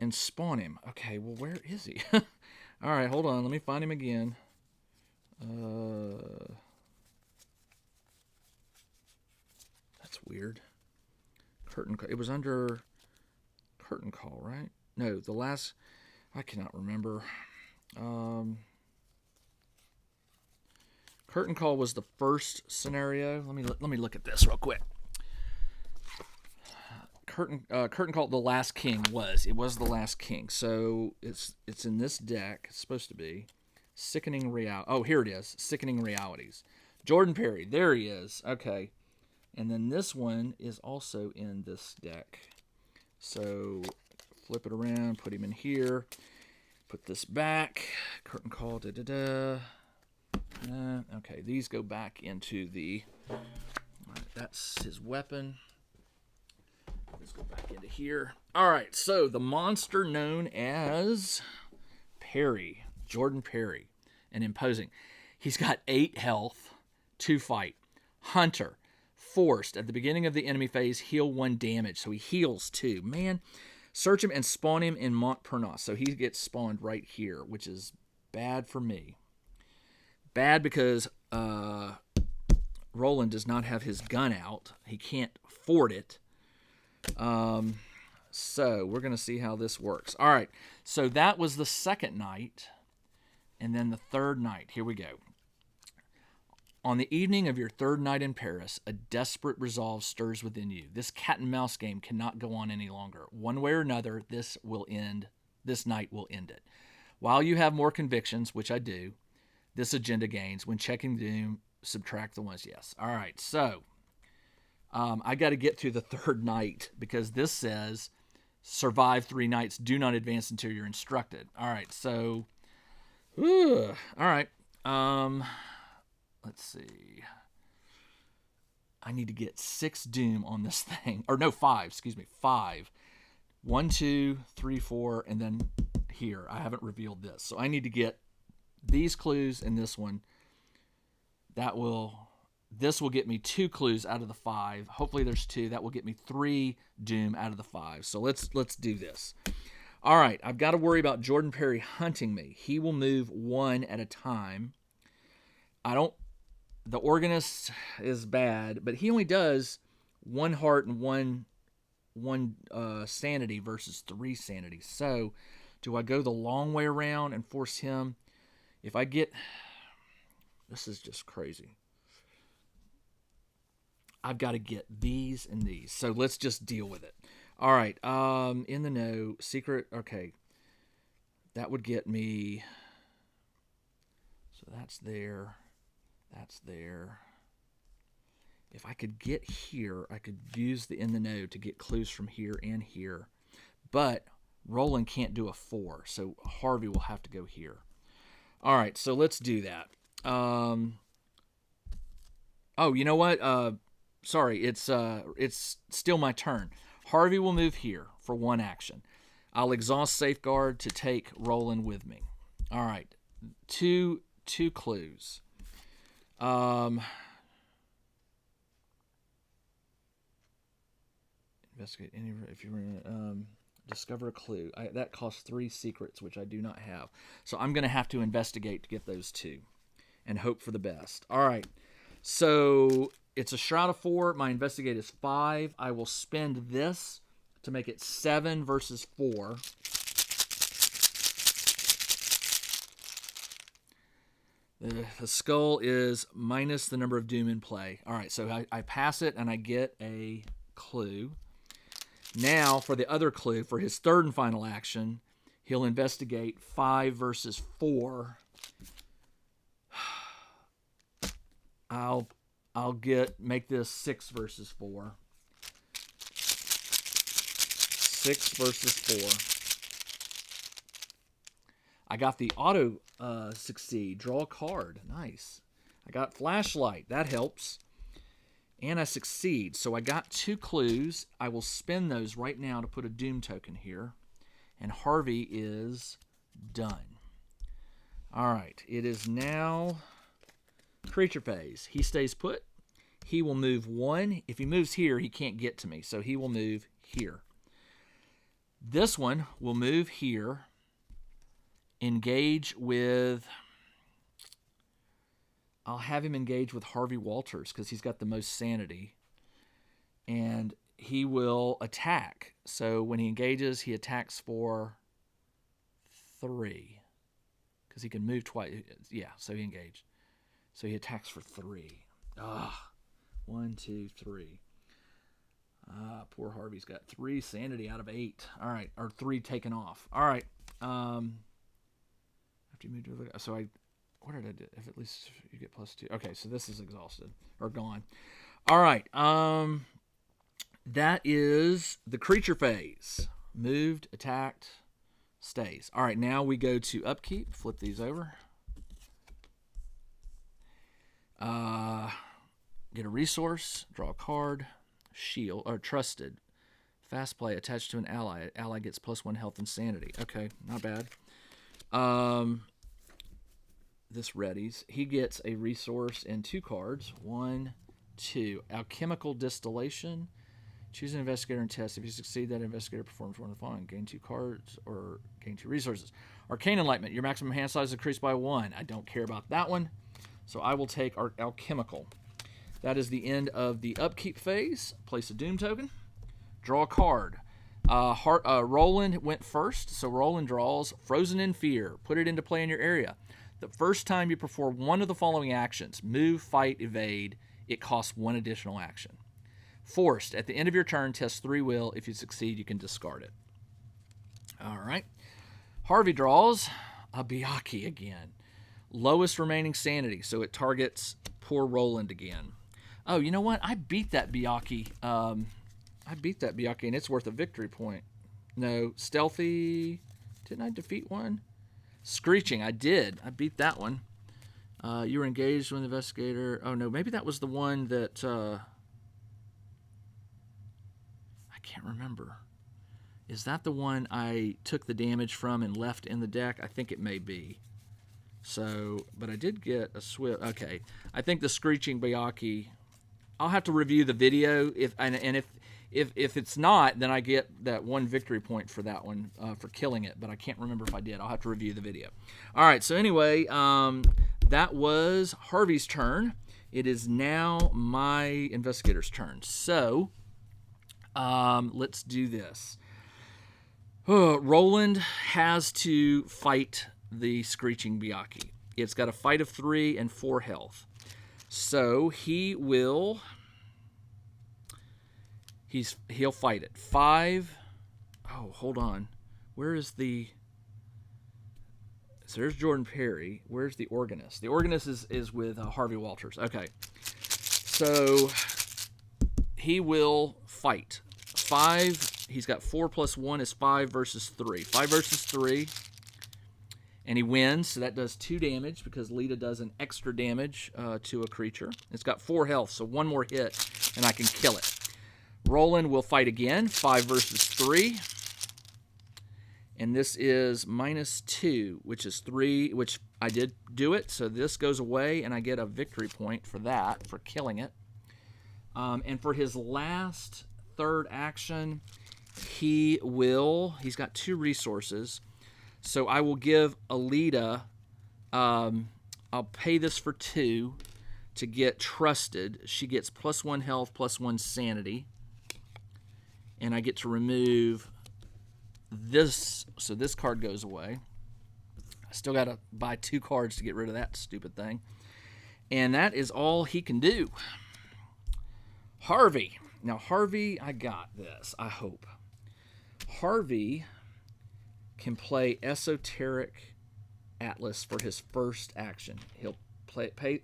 and spawn him. Okay, well, where is he? All right, hold on. Let me find him again. That's weird. Curtain call. It was under curtain call, right? No, the last... I cannot remember. Curtain call was the first scenario. Let me look at this real quick. Curtain call. The Last King was. It was The Last King. So it's in this deck. It's supposed to be Sickening Real. Oh, here it is. Sickening Realities. Jordan Perry. There he is. Okay. And then this one is also in this deck. So flip it around. Put him in here. Put this back. Curtain call. Okay, these go back into the... Right, that's his weapon. Let's go back into here. All right, so the monster known as Perry, Jordan Perry, and imposing. He's got 8 health, 2 fight. Hunter, forced. At the beginning of the enemy phase, heal 1 damage, so he heals 2. Man, search him and spawn him in Montparnasse. So he gets spawned right here, which is bad for me. Bad because Roland does not have his gun out. He can't afford it. So we're going to see how this works. All right. So that was the second night. And then the third night. Here we go. On the evening of your third night in Paris, a desperate resolve stirs within you. This cat and mouse game cannot go on any longer. One way or another, this night will end it. While you have more convictions, which I do, this agenda gains. When checking doom, subtract the ones. Yes. All right. So I got to get through the third night because this says survive 3 nights. Do not advance until you're instructed. All right. So, all right. Let's see. I need to get 6 doom on this thing. Or no, 5. Excuse me. 5. 1, 2, 3, 4, and then here. I haven't revealed this. So I need to get these clues and this one. This will get me 2 clues out of the 5. Hopefully there's 2. That will get me 3 doom out of the 5. So let's do this. All right, I've got to worry about Jordan Perry hunting me. He will move 1 at a time. The organist is bad, but he only does 1 heart and 1 sanity versus 3 sanity. So do I go the long way around and force him? If I get... This is just crazy. I've got to get these and these. So let's just deal with it. All right. In the know. Secret. Okay. That would get me... So that's there. That's there. If I could get here, I could use the in the know to get clues from here and here. But Roland can't do a 4. So Harvey will have to go here. All right, so let's do that. Oh, you know what? Sorry, it's still my turn. Harvey will move here for 1 action. I'll exhaust Safeguard to take Roland with me. All right, two clues. Investigate any if you discover a clue. That costs 3 secrets, which I do not have. So I'm going to have to investigate to get those 2 and hope for the best. All right. So it's a shroud of 4. My investigate is 5. I will spend this to make it 7 versus 4. The skull is minus the number of doom in play. All right, so I pass it and I get a clue. Now, for the other clue, for his third and final action, he'll investigate 5 versus 4. I'll make this 6 versus 4. 6 versus 4. I got the auto succeed. Draw a card. Nice. I got flashlight. That helps. And I succeed. So I got 2 clues. I will spend those right now to put a doom token here. And Harvey is done. All right. It is now creature phase. He stays put. He will move 1. If he moves here, he can't get to me. So he will move here. This one will move here. Engage with... I'll have him engage with Harvey Walters because he's got the most sanity. And he will attack. So when he engages, he attacks for 3. Because he can move twice. Yeah, so he engaged. So he attacks for 3. 1, 2, 3. Poor Harvey's got 3 sanity out of 8. All right, or 3 taken off. All right. After you move to the... So what did I do? If at least you get +2. Okay, so this is exhausted or gone. All right. That is the creature phase. Moved, attacked, stays. All right, now we go to upkeep. Flip these over. Get a resource. Draw a card. Shield or trusted. Fast play attached to an ally. Ally gets +1 health and sanity. Okay, not bad. This readies. He gets a resource and 2 cards. 1, 2. Alchemical distillation. Choose an investigator and test. If you succeed, that investigator performs one of the following. Gain 2 cards or gain 2 resources. Arcane Enlightenment. Your maximum hand size is increased by 1. I don't care about that one. So I will take our alchemical. That is the end of the upkeep phase. Place a doom token. Draw a card. Roland went first, so Roland draws Frozen in Fear. Put it into play in your area. The first time you perform one of the following actions, move, fight, evade, it costs 1 additional action. Forced. At the end of your turn, test 3 will. If you succeed, you can discard it. All right. Harvey draws a Byakhee again. Lowest remaining sanity, so it targets poor Roland again. Oh, you know what? I beat that Byakhee. And it's worth a victory point. No, stealthy. Didn't I defeat one? Screeching, I did. I beat that one. You were engaged with the investigator. Oh, no, maybe that was the one that... I can't remember. Is that the one I took the damage from and left in the deck? I think it may be. So, but I did get a swift... Okay, I think the Screeching Byakhee... I'll have to review the video. If it's not, then I get that 1 victory point for that one, for killing it. But I can't remember if I did. I'll have to review the video. All right, so anyway, that was Harvey's turn. It is now my investigator's turn. So, let's do this. Roland has to fight the Screeching Byakhee. It's got a fight of 3 and 4 health. So he will... He'll fight it. 5. Oh, hold on. Where is the... So there's Jordan Perry. Where's the organist? The organist is with Harvey Walters. Okay. So he will fight. 5. He's got 4 + 1 is 5 versus 3. 5 versus 3. And he wins, so that does 2 damage because Lita does an extra damage to a creature. It's got 4 health, so 1 more hit, and I can kill it. Roland will fight again, 5 versus 3. And this is -2, which is 3, which I did do it, so this goes away, and I get a victory point for that, for killing it. And for his last third action, he's got 2 resources. So I will give Alita, I'll pay this for 2 to get trusted. She gets +1 health, +1 sanity. And I get to remove this, so this card goes away. I still got to buy 2 cards to get rid of that stupid thing. And that is all he can do. Harvey. Now, Harvey, I got this, I hope. Harvey can play Esoteric Atlas for his first action. He'll pay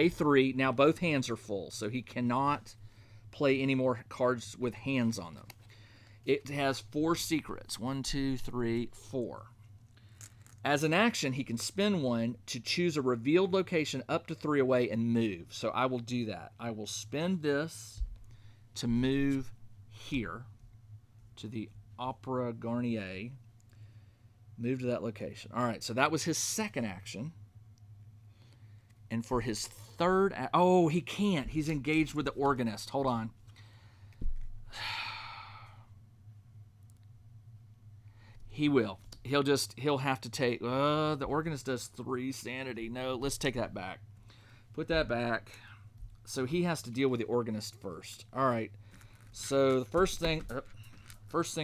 3. Now, both hands are full, so he cannot play any more cards with hands on them. It has 4 secrets. 1, 2, 3, 4. As an action, he can spend 1 to choose a revealed location up to 3 away and move. So I will do that. I will spend this to move here to the Opera Garnier. Move to that location. All right, so that was his second action. And for his third... Oh, he can't. He's engaged with the organist. Hold on. He will. He'll have to take... the organist does 3 sanity. No, let's take that back. Put that back. So he has to deal with the organist first. All right. So the first thing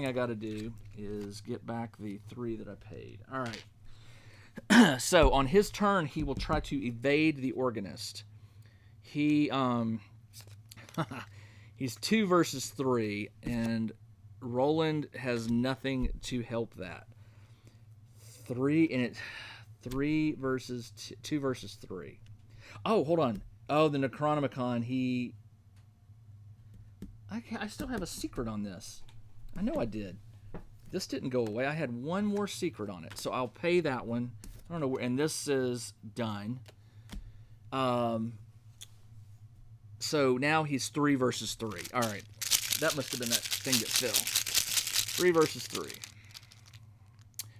I got to do is get back the 3 that I paid. All right. So on his turn, he will try to evade the organist. He's 2 versus 3, and Roland has nothing to help that. 3 versus 2 versus 3. Oh, hold on. Oh, the Necronomicon. I still have a secret on this. I know I did. This didn't go away. I had 1 more secret on it, so I'll pay that one. I don't know where, and this is done. So now he's 3 versus 3. All right, that must have been that thing that fell. 3 versus 3.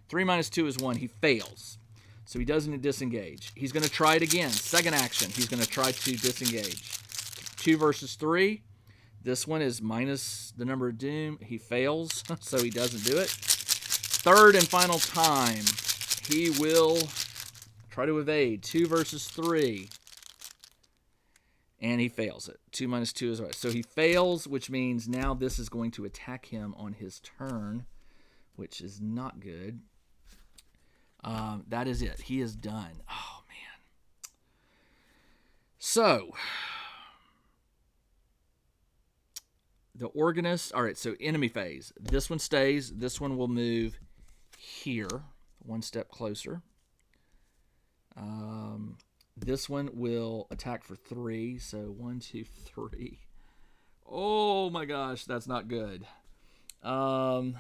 3 minus 2 is 1. He fails, so he doesn't disengage. He's going to try it again. Second action, he's going to try to disengage. 2 versus 3. This one is minus the number of doom. He fails, so he doesn't do it. Third and final time, he will try to evade. 2 versus 3. And he fails it. 2 minus 2 is right. So he fails, which means now this is going to attack him on his turn, which is not good. That is it. He is done. Oh, man. So... the organist, all right, so enemy phase. This one stays. This one will move here, 1 step closer. This one will attack for 3, so 1, 2, 3. Oh my gosh, that's not good. I'll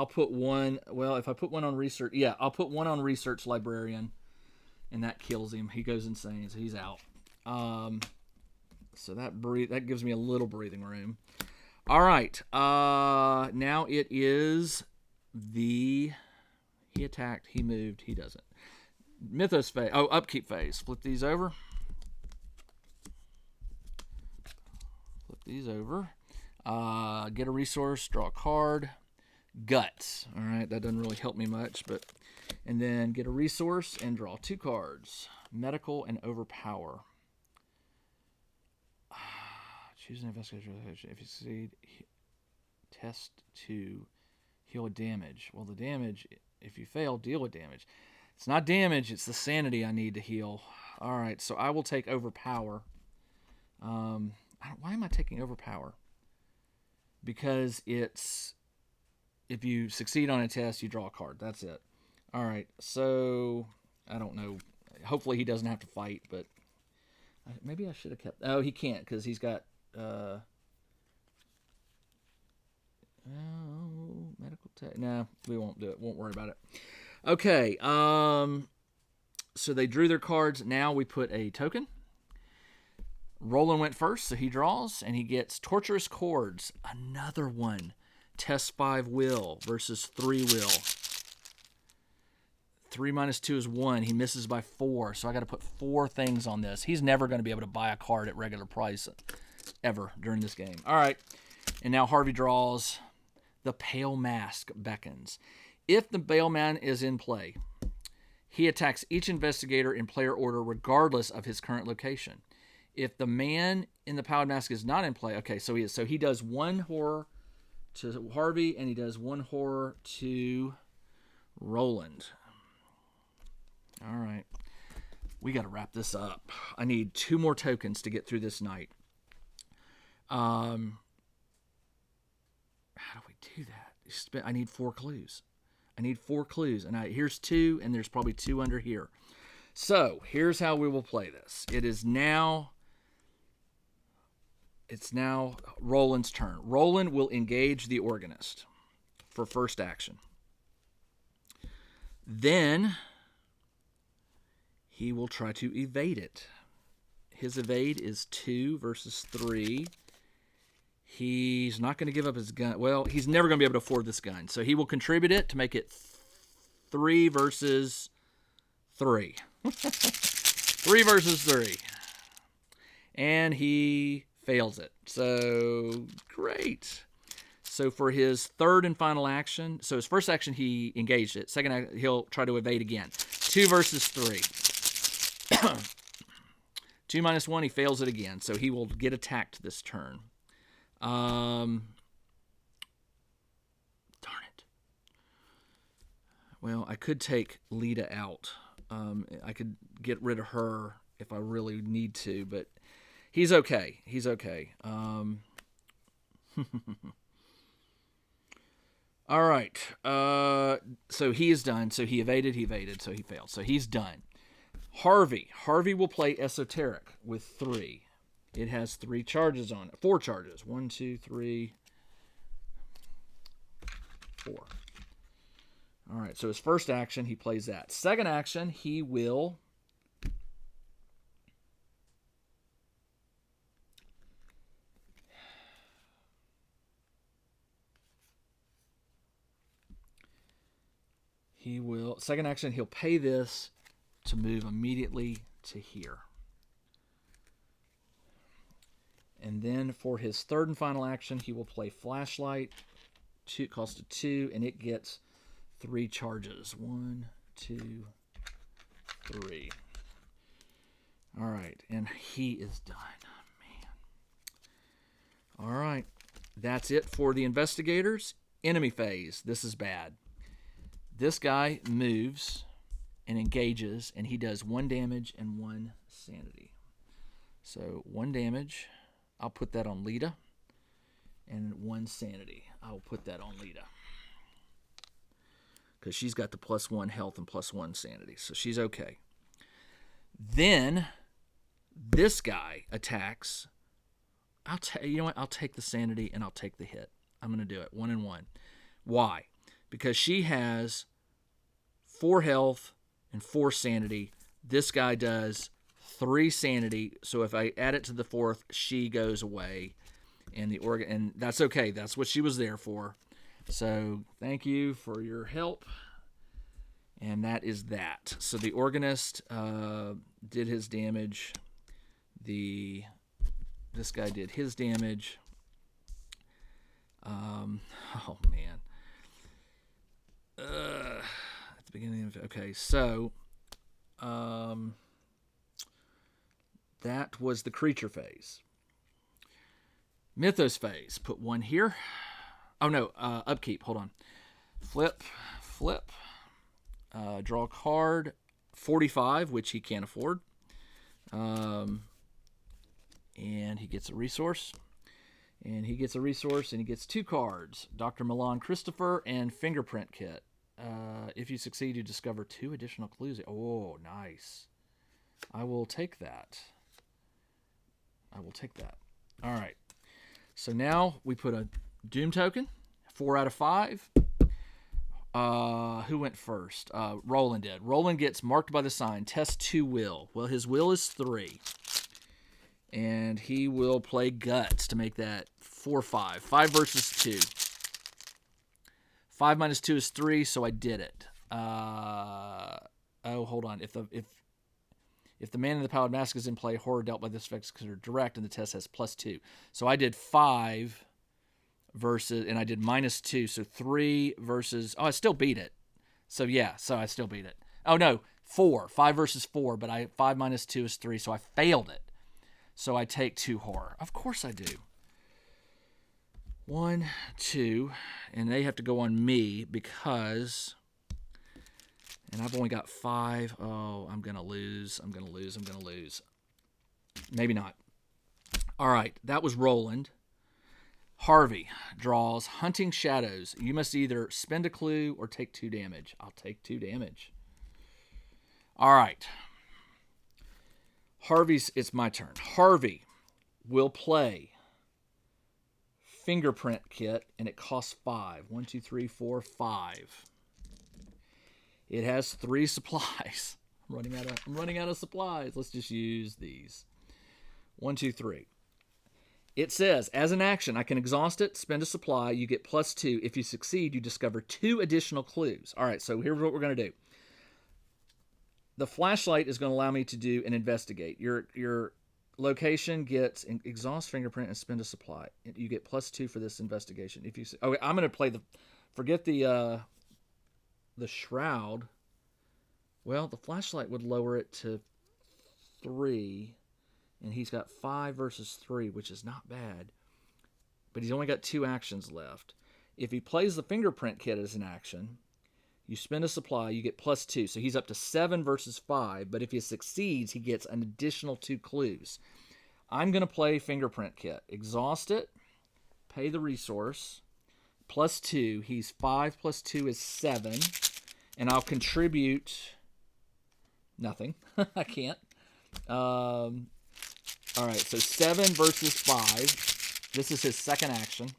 put 1, well, if I put 1 on research, yeah, I'll put 1 on research librarian, and that kills him. He goes insane, so he's out. So that gives me a little breathing room. All right, now it is he attacked, he moved, he doesn't. Mythos phase, upkeep phase. Flip these over. Get a resource, draw a card. Guts, all right, that doesn't really help me much, but, and then get a resource and draw 2 cards. Medical and overpower. Choose an investigation. If you succeed, test to heal a damage. Well, the damage, if you fail, deal with damage. It's not damage, it's the sanity I need to heal. All right, so I will take overpower. Why am I taking overpower? Because it's, if you succeed on a test, you draw a card. That's it. All right, so I don't know. Hopefully he doesn't have to fight, but maybe I should have kept... Oh, he can't because he's got... medical tech. No, we won't do it. Won't worry about it. Okay. So they drew their cards. Now we put a token. Roland went first, so he draws, and he gets Torturous Chords. Another one. Test 5 will versus 3 will. 3 minus 2 is 1. He misses by 4, so I got to put 4 things on this. He's never going to be able to buy a card at regular price ever during this game. All right. And now Harvey draws the Pale Mask beckons. If the Pale Man is in play, he attacks each investigator in player order regardless of his current location. If the man in the Pale Mask is not in play, okay, so he is. So he does 1 horror to Harvey, and he does 1 horror to Roland. All right. We got to wrap this up. I need 2 more tokens to get through this night. How do we do that? I need 4 clues. I need 4 clues. And here's 2, and there's probably 2 under here. So here's how we will play this. It's now Roland's turn. Roland will engage the organist for first action. Then he will try to evade it. His evade is 2 versus 3. He's not going to give up his gun. Well, he's never going to be able to afford this gun. So he will contribute it to make it 3 versus 3. 3 versus 3. And he fails it. So, great. So for his third and final action, so his first action, he engaged it. Second, he'll try to evade again. 2 versus 3. 2 minus 1, he fails it again. So he will get attacked this turn. Darn it. Well, I could take Lita out. I could get rid of her if I really need to, but he's okay. He's okay. All right. So he is done. So he evaded, so he failed. So he's done. Harvey will play Esoteric with 3. It has 3 charges on it. 4 charges. 1, 2, 3, 4. All right, so his first action, he plays that. Second action, he will second action, he'll pay this to move immediately to here. And then for his third and final action, he will play Flashlight. It costs a 2, and it gets 3 charges. 1, 2, 3. All right, and he is done. Man. All right, that's it for the investigators. Enemy phase. This is bad. This guy moves and engages, and he does 1 damage and 1 sanity. So 1 damage. I'll put that on Lita. And 1 sanity. I'll put that on Lita. Because she's got the +1 health and +1 sanity. So she's okay. Then this guy attacks. You know what? I'll take the sanity and I'll take the hit. I'm going to do it. 1 and 1. Why? Because she has 4 health and 4 sanity. This guy does 3 sanity, so if I add it to the 4th, she goes away, and that's okay. That's what she was there for. So thank you for your help, and that is that. So the organist did his damage. This guy did his damage. Oh man. At the beginning of okay, so. That was the creature phase. Mythos phase. Put 1 here. Oh, no. Upkeep. Hold on. Flip. Draw a card. 45, which he can't afford. And he gets a resource. And he gets 2 cards. Dr. Milan Christopher and Fingerprint Kit. If you succeed, you discover 2 additional clues. Oh, nice. I will take that. All right. So now we put a Doom token. 4 out of 5. Who went first? Roland did. Roland gets marked by the sign. Test 2 will. Well, his will is 3. And he will play Guts to make that 4-5. 5 versus 2. 5 minus 2 is 3, so I did it. Hold on. If the man in the Pallid Mask is in play, horror dealt by this effect is considered direct, and the test has +2. So I did 5 versus, and I did -2, so 3 versus, oh, I still beat it. So yeah, so I still beat it. Oh no, 4, 5 versus 4, but 5 minus 2 is 3, so I failed it. So I take 2 horror. Of course I do. 1, 2, and they have to go on me because, and I've only got 5. Oh, I'm gonna lose. Maybe not. All right, that was Roland. Harvey draws Hunting Shadows. You must either spend a clue or take 2 damage. I'll take 2 damage. All right. It's my turn. Harvey will play Fingerprint Kit, and it costs 5. 1, 2, 3, 4, 5. It has 3 supplies. I'm running out of supplies. Let's just use these. 1, 2, 3. It says, as an action, I can exhaust it, spend a supply, you get +2. If you succeed, you discover 2 additional clues. All right, so here's what we're going to do. The flashlight is going to allow me to do an investigate. Your location gets exhaust, fingerprint, and spend a supply. You get +2 for this investigation. If you okay, I'm going to play forget the shroud. Well, the flashlight would lower it to 3. And he's got 5 versus 3, which is not bad. But he's only got 2 actions left. If he plays the Fingerprint Kit as an action, you spend a supply, you get +2. So he's up to 7 versus 5. But if he succeeds, he gets an additional 2 clues. I'm going to play Fingerprint Kit. Exhaust it. Pay the resource. +2. He's 5 plus 2 is 7. And I'll contribute nothing. I can't. All right, so 7 versus 5. This is his second action.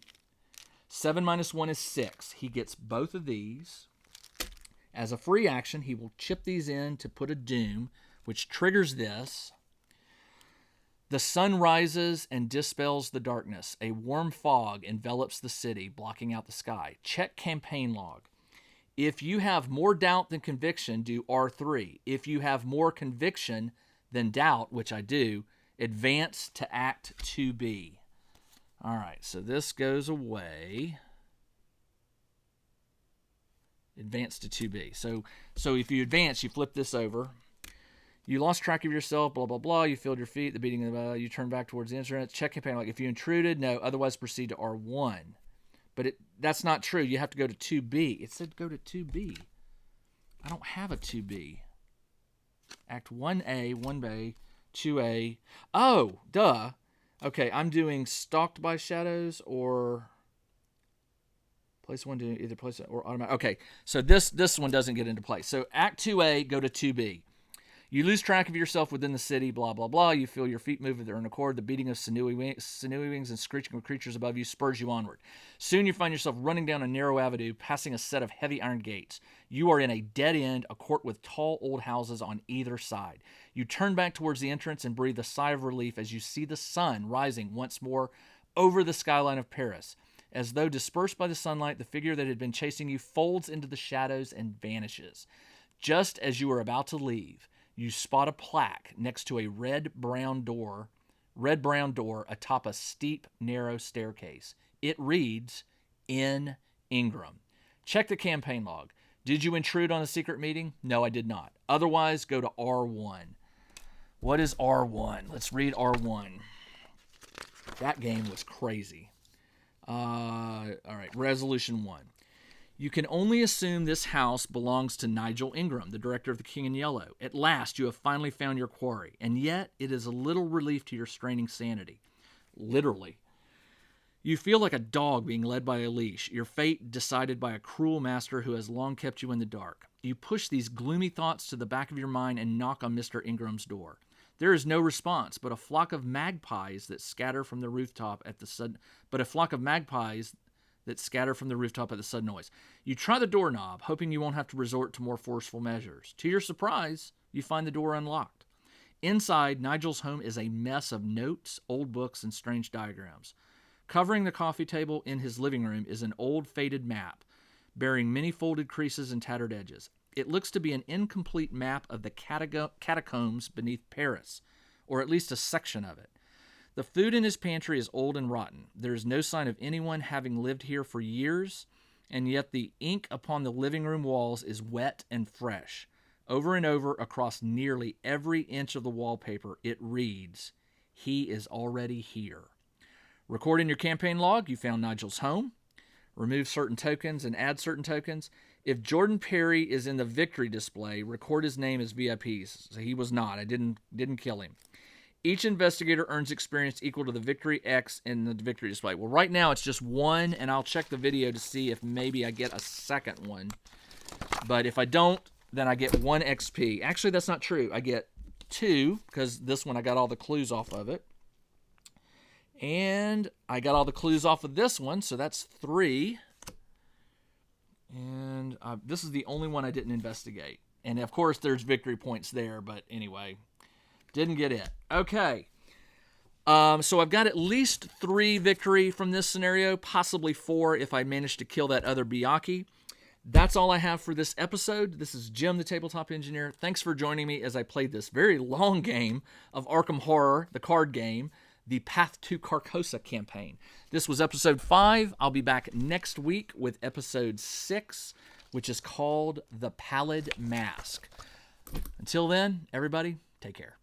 7 minus 1 is 6. He gets both of these. As a free action, he will chip these in to put a doom, which triggers this. The sun rises and dispels the darkness. A warm fog envelops the city, blocking out the sky. Check campaign log. If you have more doubt than conviction, do R3. If you have more conviction than doubt, which I do, advance to Act 2B. All right, so this goes away. Advance to 2B. So if you advance, you flip this over. You lost track of yourself, blah, blah, blah. You filled your feet, the beating of you turn back towards the instrument. Check campaign log. If you intruded, no. Otherwise, proceed to R1. But that's not true. You have to go to 2B. It said go to 2B. I don't have a 2B. Act 1A, 1B. 2A. Oh, duh. Okay, I'm doing Stalked by Shadows or place 1 to either place or automatic. Okay, so this one doesn't get into play. So Act 2A, go to 2B. You lose track of yourself within the city, blah, blah, blah. You feel your feet move of their own accord. The beating of sinewy wings and screeching of creatures above you spurs you onward. Soon you find yourself running down a narrow avenue, passing a set of heavy iron gates. You are in a dead end, a court with tall old houses on either side. You turn back towards the entrance and breathe a sigh of relief as you see the sun rising once more over the skyline of Paris. As though dispersed by the sunlight, the figure that had been chasing you folds into the shadows and vanishes. Just as you are about to leave, you spot a plaque next to a red-brown door atop a steep, narrow staircase. It reads, "In Ingram." Check the campaign log. Did you intrude on a secret meeting? No, I did not. Otherwise, go to R1. What is R1? Let's read R1. That game was crazy. All right, Resolution 1. You can only assume this house belongs to Nigel Ingram, the director of The King in Yellow. At last, you have finally found your quarry, and yet it is a little relief to your straining sanity. Literally. You feel like a dog being led by a leash, your fate decided by a cruel master who has long kept you in the dark. You push these gloomy thoughts to the back of your mind and knock on Mr. Ingram's door. There is no response, but a flock of magpies that scatter from the rooftop at the sudden noise. You try the doorknob, hoping you won't have to resort to more forceful measures. To your surprise, you find the door unlocked. Inside, Nigel's home is a mess of notes, old books, and strange diagrams. Covering the coffee table in his living room is an old faded map, bearing many folded creases and tattered edges. It looks to be an incomplete map of the catacombs beneath Paris, or at least a section of it. The food in his pantry is old and rotten. There is no sign of anyone having lived here for years, and yet the ink upon the living room walls is wet and fresh. Over and over across nearly every inch of the wallpaper, it reads, "He is already here." Record in your campaign log, you found Nigel's home. Remove certain tokens and add certain tokens. If Jordan Perry is in the victory display, record his name as VIPs. So he was not. I didn't kill him. Each investigator earns experience equal to the victory X in the victory display. Well, right now it's just 1, and I'll check the video to see if maybe I get a second one. But if I don't, then I get 1 XP. Actually, that's not true. I get 2, because this one I got all the clues off of it. And I got all the clues off of this one, so that's 3. And this is the only one I didn't investigate. And, of course, there's victory points there, but anyway, didn't get it. Okay. So I've got at least 3 victory from this scenario, possibly 4 if I manage to kill that other Byakhee. That's all I have for this episode. This is Jim, the Tabletop Engineer. Thanks for joining me as I played this very long game of Arkham Horror, the card game, the Path to Carcosa campaign. This was episode 5. I'll be back next week with episode 6, which is called The Pallid Mask. Until then, everybody, take care.